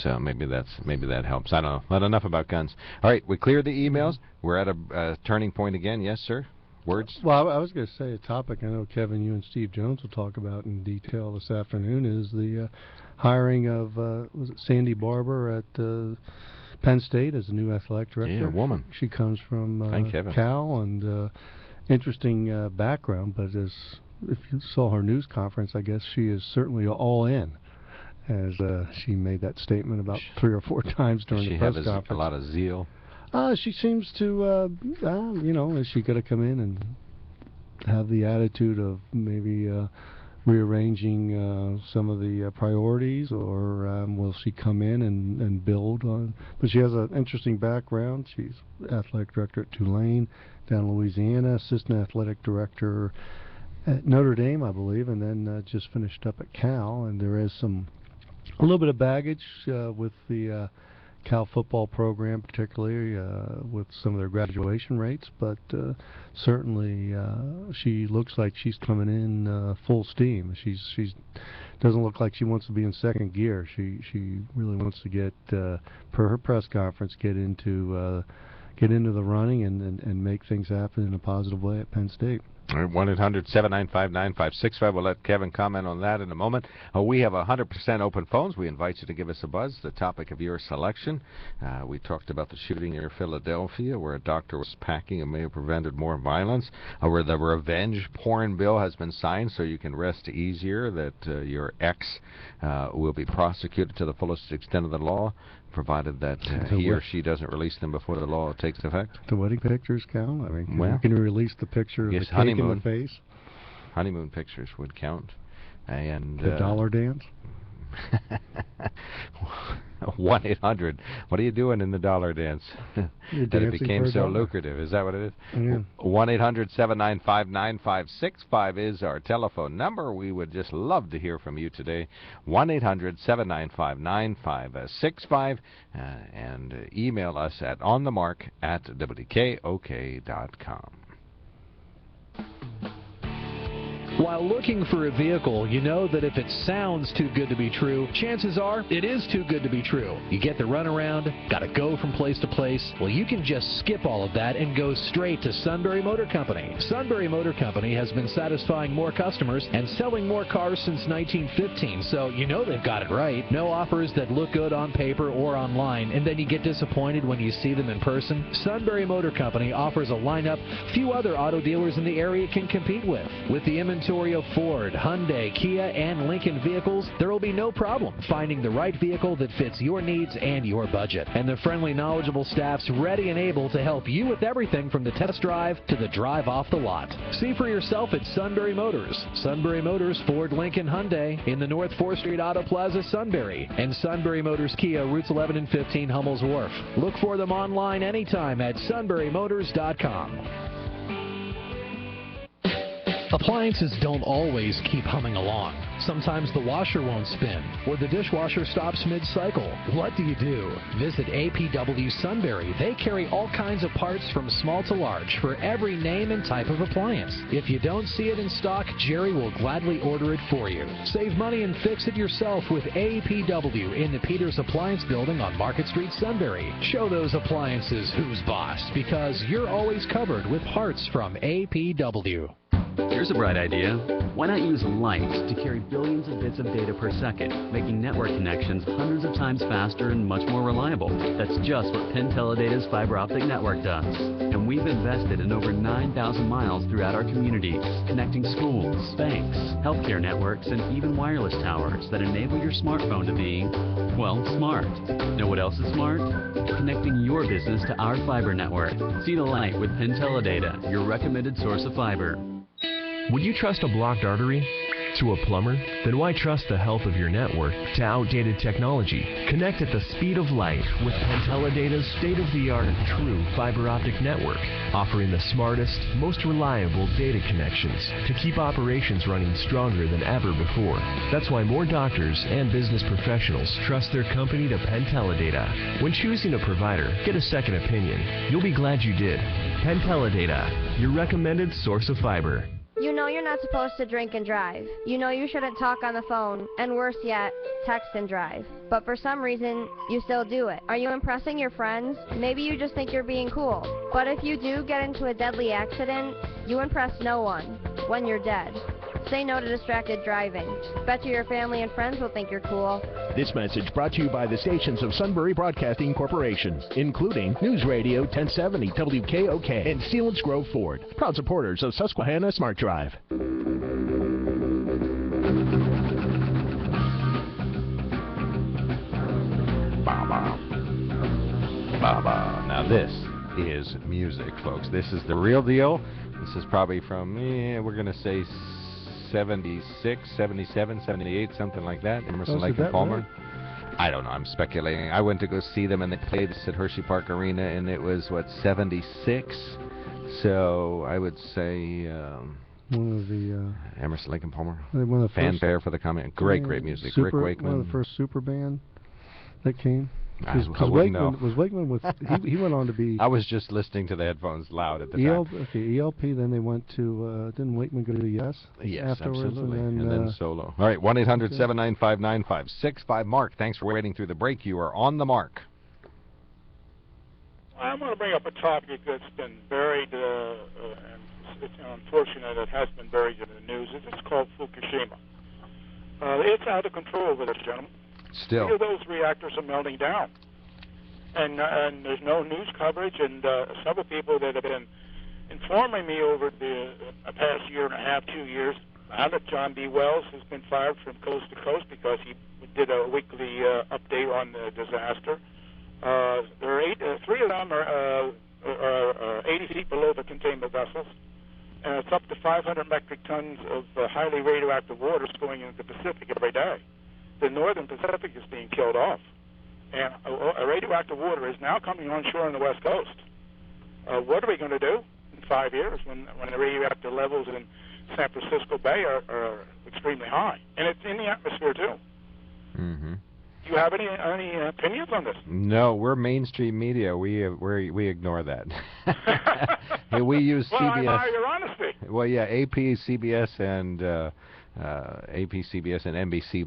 So maybe that helps. I don't know. Not enough about guns. All right, we cleared the emails. We're at a turning point again. Yes, sir. Words? Well, I was going to say a topic I know, Kevin, you and Steve Jones will talk about in detail this afternoon is the hiring of was it Sandy Barber at Penn State as the new athletic director. Yeah, a woman. She comes from Cal, and interesting background, but if you saw her news conference, I guess she is certainly all in, as she made that statement about 3 or 4 times during the press conference. A lot of zeal? She seems to, is she going to come in and have the attitude of maybe rearranging some of the priorities, or will she come in and build on? But she has an interesting background. She's athletic director at Tulane down in Louisiana, assistant athletic director at Notre Dame, I believe, and then just finished up at Cal. And there is a little bit of baggage with the Cal football program, particularly with some of their graduation rates, but certainly she looks like she's coming in full steam. She's doesn't look like she wants to be in second gear. She really wants to get, per her press conference, get into the running and make things happen in a positive way at Penn State. All right, 1-800-795-9565. We'll let Kevin comment on that in a moment. We have 100% open phones. We invite you to give us a buzz, the topic of your selection. We talked about the shooting near Philadelphia where a doctor was packing and may have prevented more violence, where the revenge porn bill has been signed so you can rest easier that your ex will be prosecuted to the fullest extent of the law, provided that he or she doesn't release them before the law takes effect. The wedding pictures count? I mean, can you release the picture of the cake in the face? Honeymoon pictures would count. And the dollar dance? 1-800. What are you doing in the dollar dance? That it became so lucrative. Is that what it is? Yeah. 1-800-795-9565 is our telephone number. We would just love to hear from you today. 1-800-795-9565 and email us at onthemark@wkok.com. While looking for a vehicle, you know that if it sounds too good to be true, chances are it is too good to be true. You get the runaround, gotta go from place to place. Well, you can just skip all of that and go straight to Sunbury Motor Company. Sunbury Motor Company has been satisfying more customers and selling more cars since 1915, so you know they've got it right. No offers that look good on paper or online, and then you get disappointed when you see them in person. Sunbury Motor Company offers a lineup few other auto dealers in the area can compete with. With the inventory of Ford, Hyundai, Kia, and Lincoln vehicles, there will be no problem finding the right vehicle that fits your needs and your budget. And the friendly, knowledgeable staff's ready and able to help you with everything from the test drive to the drive off the lot. See for yourself at Sunbury Motors. Sunbury Motors, Ford, Lincoln, Hyundai in the North 4th Street Auto Plaza, Sunbury. And Sunbury Motors Kia, routes 11 and 15, Hummel's Wharf. Look for them online anytime at sunburymotors.com. Appliances don't always keep humming along. Sometimes the washer won't spin, or the dishwasher stops mid-cycle. What do you do? Visit APW Sunbury. They carry all kinds of parts from small to large for every name and type of appliance. If you don't see it in stock, Jerry will gladly order it for you. Save money and fix it yourself with APW in the Peters Appliance Building on Market Street, Sunbury. Show those appliances who's boss, because you're always covered with parts from APW. Here's a bright idea. Why not use light to carry billions of bits of data per second, making network connections hundreds of times faster and much more reliable? That's just what Penn Teledata's fiber optic network does. And we've invested in over 9,000 miles throughout our communities, connecting schools, banks, healthcare networks, and even wireless towers that enable your smartphone to be, well, smart. Know what else is smart? Connecting your business to our fiber network. See the light with Penn Teledata, your recommended source of fiber. Would you trust a blocked artery to a plumber? Then why trust the health of your network to outdated technology? Connect at the speed of light with Penn Teledata's state-of-the-art true fiber optic network, offering the smartest, most reliable data connections to keep operations running stronger than ever before. That's why more doctors and business professionals trust their company to Penn Teledata. When choosing a provider, get a second opinion. You'll be glad you did. Penn Teledata, your recommended source of fiber. You know you're not supposed to drink and drive. You know you shouldn't talk on the phone, and worse yet, text and drive. But for some reason, you still do it. Are you impressing your friends? Maybe you just think you're being cool. But if you do get into a deadly accident, you impress no one when you're dead. Say no to distracted driving. Bet you your family and friends will think you're cool. This message brought to you by the stations of Sunbury Broadcasting Corporation, including News Radio 1070 WKOK and Steelens Grove Ford, proud supporters of Susquehanna Smart Drive. Now this is music, folks. This is the real deal. This is probably from, we're going to say 76, 77, 78, something like that. Emerson, Lake and Palmer. Right? I don't know. I'm speculating. I went to go see them, and they played this at Hershey Park Arena, and it was, 76? So I would say one of the Emerson, Lake and Palmer. One of the Fanfare for the Comment. Great music. Rick Wakeman. One of the first super band that came. Because Wakeman with he went on to be. I was just listening to the headphones loud at the time. Okay, ELP. Then they went to. Didn't Wakeman go to Yes? Yes, afterwards, absolutely. And then solo. All right, 1-800-795-9565. Mark, thanks for waiting through the break. You are on the mark. I'm going to bring up a topic that's been buried, and it's unfortunate it has been buried in the news. It's called Fukushima. It's out of control over there, gentlemen. Still. 3 of those reactors are melting down. And there's no news coverage, and several people that have been informing me over the past year and a half, 2 years, now that John B. Wells has been fired from Coast to Coast because he did a weekly update on the disaster. There are 3 of them are 80 feet below the containment vessels, and it's up to 500 metric tons of highly radioactive water going into the Pacific every day. The northern Pacific is being killed off, and radioactive water is now coming on shore on the West Coast. What are we going to do in 5 years when the radioactive levels in San Francisco Bay are extremely high, and it's in the atmosphere too? Mm-hmm. Do you have any opinions on this? No, we're mainstream media. We ignore that. We use CBS. Well, I admire your honesty. Well, yeah, AP, CBS, and AP, CBS, and NBC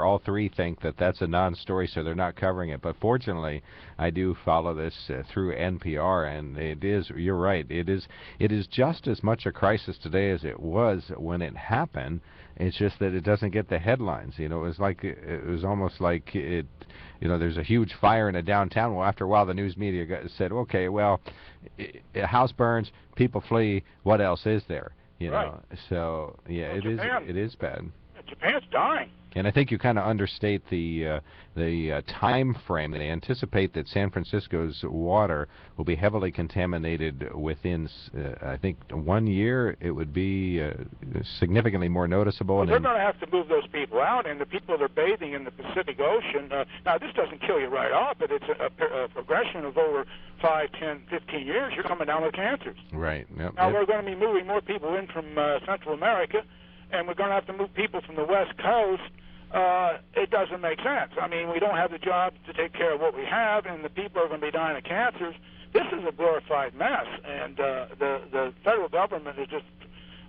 all three think that that's a non-story, so they're not covering it. But fortunately, I do follow this through NPR, and it is. You're right. It is just as much a crisis today as it was when it happened. It's just that it doesn't get the headlines. You know, it was almost like it. You know, there's a huge fire in a downtown. Well, after a while, the news media said, "Okay, well, a house burns, people flee. What else is there?" You know, so yeah, well, it is bad. Japan's dying. And I think you kind of understate the time frame. They anticipate that San Francisco's water will be heavily contaminated within, I think, 1 year. It would be significally more noticeable. Well, they're going to have to move those people out, and the people that are bathing in the Pacific Ocean. Now, this doesn't kill you right off, but it's a progression of over 5, 10, 15 years. You're coming down with cancers. Right. Yep. Now, we're going to be moving more people in from Central America, and we're going to have to move people from the West Coast. It doesn't make sense. I mean, we don't have the jobs to take care of what we have, and the people are going to be dying of cancers. This is a glorified mess, and the federal government is just,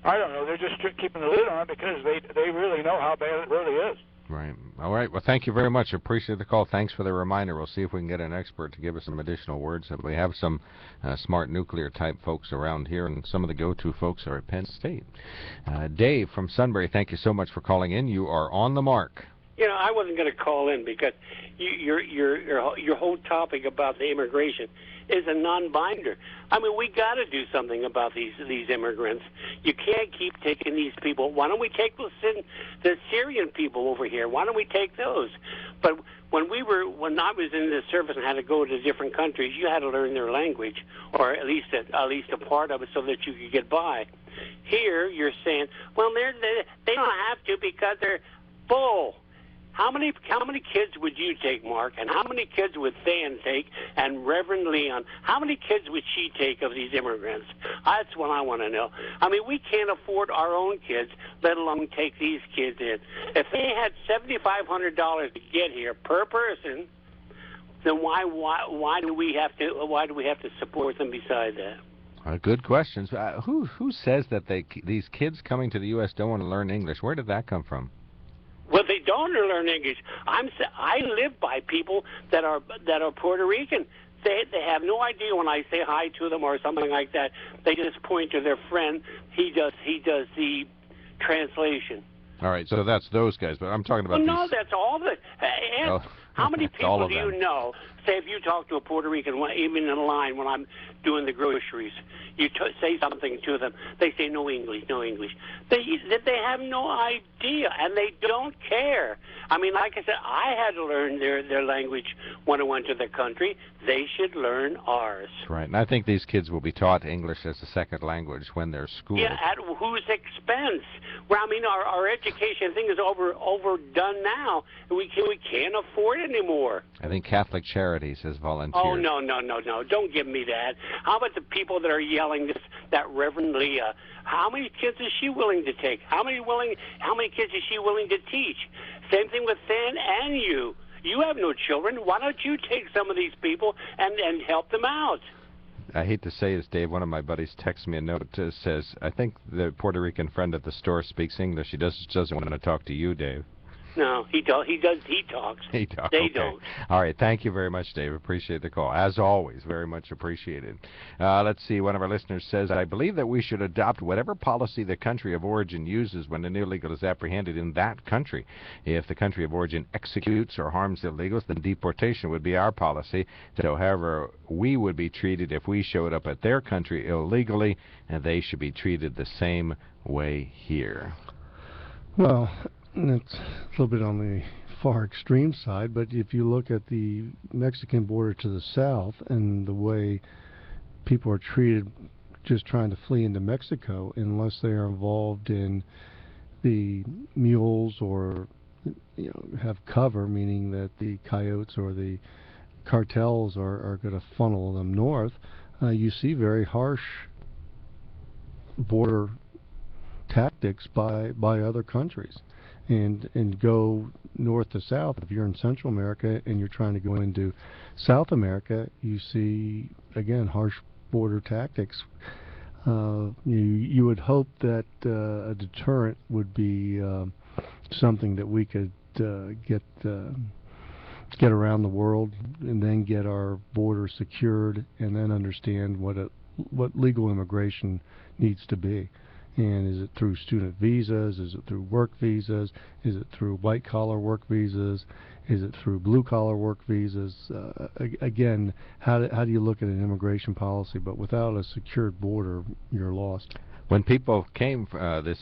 I don't know, they're just keeping the lid on it because they really know how bad it really is. Right. All right. Well, thank you very much. Appreciate the call. Thanks for the reminder. We'll see if we can get an expert to give us some additional words. We have some smart nuclear-type folks around here, and some of the go-to folks are at Penn State. Dave from Sunbury, thank you so much for calling in. You are on the mark. You know, I wasn't going to call in because your whole topic about the immigration is a non-binder. I mean, we got to do something about these immigrants. You can't keep taking these people. Why don't we take the Syrian people over here? Why don't we take those? But when I was in the service and had to go to different countries, you had to learn their language, or at least a part of it, so that you could get by. Here, you're saying, well, they don't have to because they're full. How many kids would you take, Mark? And how many kids would Than take? And Reverend Leon, how many kids would she take of these immigrants? That's what I want to know. I mean, we can't afford our own kids, let alone take these kids in. If they had $7,500 to get here per person, then why do we have to support them beside that? Good questions. Who says that these kids coming to the U.S. don't want to learn English? Where did that come from? Well, they don't learn English. I live by people that are Puerto Rican. They have no idea when I say hi to them or something like that. They just point to their friend. He does the translation. All right, so that's those guys. But I'm talking about. Well, no, that's all the. How many people do you know? Say if you talk to a Puerto Rican, even in line when I'm doing the groceries, you say something to them, they say no English, no English. They have no idea, and they don't care. I mean, like I said, I had to learn their language when I went to their country. They should learn ours. Right, and I think these kids will be taught English as a second language when they're schooled. Yeah, at whose expense? Well, I mean, our education thing is overdone now. We can't afford it anymore. I think Catholic Charities has volunteered. Oh, no. Don't give me that. How about the people that are yelling this, that Reverend Leah? How many kids is she willing to take? How many kids is she willing to teach? Same thing with Than and you. You have no children. Why don't you take some of these people and help them out? I hate to say this, Dave. One of my buddies texts me a note that says, I think the Puerto Rican friend at the store speaks English. He doesn't want to talk to you, Dave. No, he does. He talks. He talks. They okay. don't. All right. Thank you very much, Dave. Appreciate the call. As always, very much appreciated. Let's see. One of our listeners says, I believe that we should adopt whatever policy the country of origin uses when an illegal is apprehended in that country. If the country of origin executes or harms illegals, then deportation would be our policy. So, however, we would be treated if we showed up at their country illegally, and they should be treated the same way here. Well, it's a little bit on the far extreme side, but if you look at the Mexican border to the south and the way people are treated just trying to flee into Mexico, unless they are involved in the mules or have cover, meaning that the coyotes or the cartels are going to funnel them north, you see very harsh border tactics by other countries. And go north to south. If you're in Central America and you're trying to go into South America, you see, again, harsh border tactics. You would hope that a deterrent would be something that we could get around the world, and then get our border secured, and then understand what legal immigration needs to be. And is it through student visas? Is it through work visas? Is it through white-collar work visas? Is it through blue-collar work visas? Again, how do you look at an immigration policy? But without a secured border, you're lost. When people came,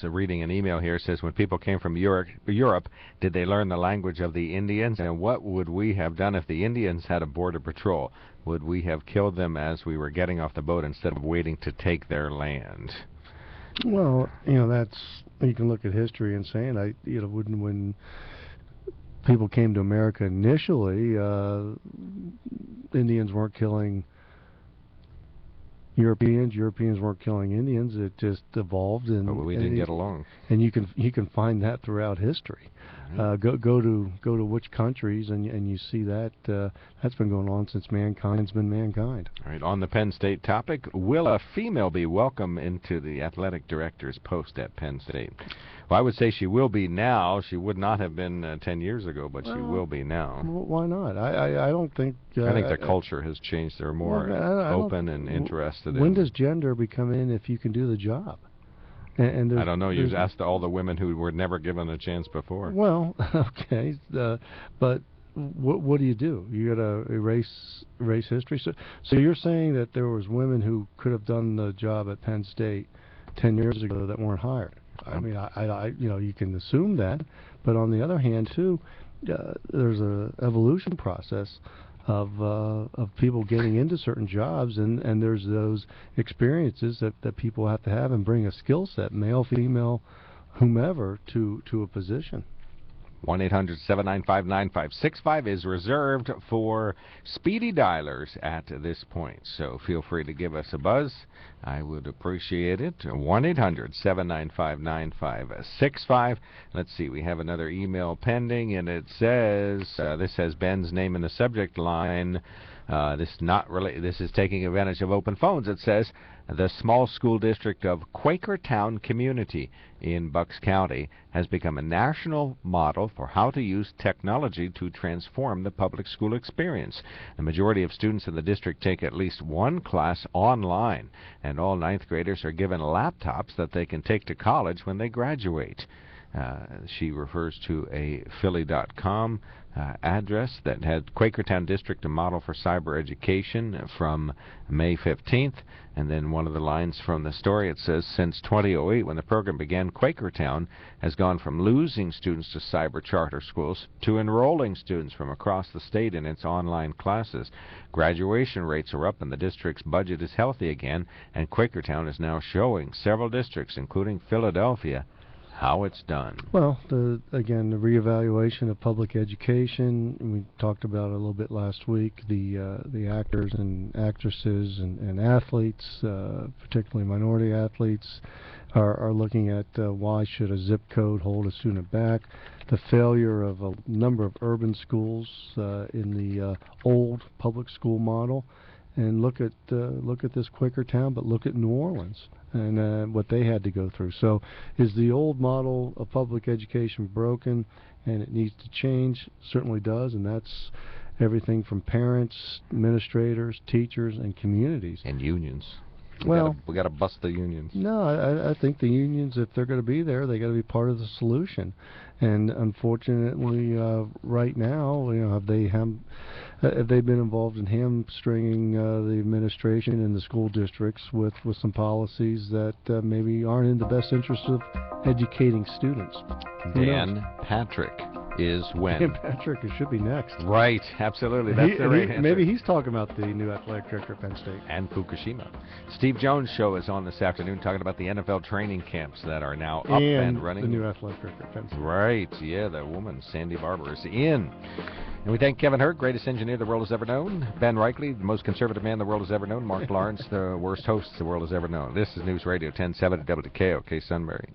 reading an email here says, when people came from Europe, did they learn the language of the Indians? And what would we have done if the Indians had a border patrol? Would we have killed them as we were getting off the boat instead of waiting to take their land? Well, you can look at history and saying, when people came to America initially, Indians weren't killing Europeans weren't killing Indians. It just evolved, and but we didn't get along. And you can find that throughout history. Go to which countries, and you see that that's been going on since mankind's been mankind. All right. On the Penn State topic, will a female be welcome into the athletic director's post at Penn State? Well, I would say she will be now. She would not have been 10 years ago, but she will be now. Why not? I don't think. I think the culture has changed. They're more open and interested. When does gender become in if you can do the job? And I don't know. You've asked all the women who were never given a chance before. Well, okay, but what do? You got to erase history. So you're saying that there was women who could have done the job at Penn State 10 years ago that weren't hired. I mean, you can assume that, but on the other hand, too, there's a evolution process of people getting into certain jobs, and there's those experiences that people have to have and bring a skill set, male, female, whomever, to a position. 1-800-795-9565 is reserved for speedy dialers at this point, so feel free to give us a buzz. I would appreciate it. 1-800-795-9565. Let's see, we have another email pending, and it says, this has Ben's name in the subject line. This is taking advantage of open phones. It says, the small school district of Quakertown Community in Bucks County has become a national model for how to use technology to transform the public school experience. The majority of students in the district take at least one class online, and all ninth graders are given laptops that they can take to college when they graduate. She refers to a Philly.com address that had Quakertown District, a model for cyber education, from May 15th. And then one of the lines from the story, it says, since 2008, when the program began, Quakertown has gone from losing students to cyber charter schools to enrolling students from across the state in its online classes. Graduation rates are up and the district's budget is healthy again, and Quakertown is now showing several districts, including Philadelphia, how it's done. Well, again, the reevaluation of public education, we talked about it a little bit last week, the actors and actresses and athletes, particularly minority athletes, are looking at why should a zip code hold a student back, the failure of a number of urban schools in the old public school model, and look at this Quakertown, but look at New Orleans and what they had to go through. So is the old model of public education broken and it needs to change? Certainly does, and that's everything from parents, administrators, teachers, and communities. And unions. Well, we got to bust the unions. No, I think the unions, if they're going to be there, they got to be part of the solution. And unfortunately, right now, have they been involved in hamstringing the administration and the school districts with some policies that maybe aren't in the best interest of educating students? Dan Patrick is when. Dan Patrick, it should be next. Right, absolutely. That's the right answer. Maybe he's talking about the new athletic director at Penn State. And Fukushima. Steve Jones' show is on this afternoon talking about the NFL training camps that are now up and running. The new athletic director at Penn State. Right, yeah, the woman, Sandy Barber, is in. And we thank Kevin Hurt, greatest engineer the world has ever known. Ben Reichley, the most conservative man the world has ever known. Mark Lawrence, the worst host the world has ever known. This is News Radio 1070 WKOK Sunbury.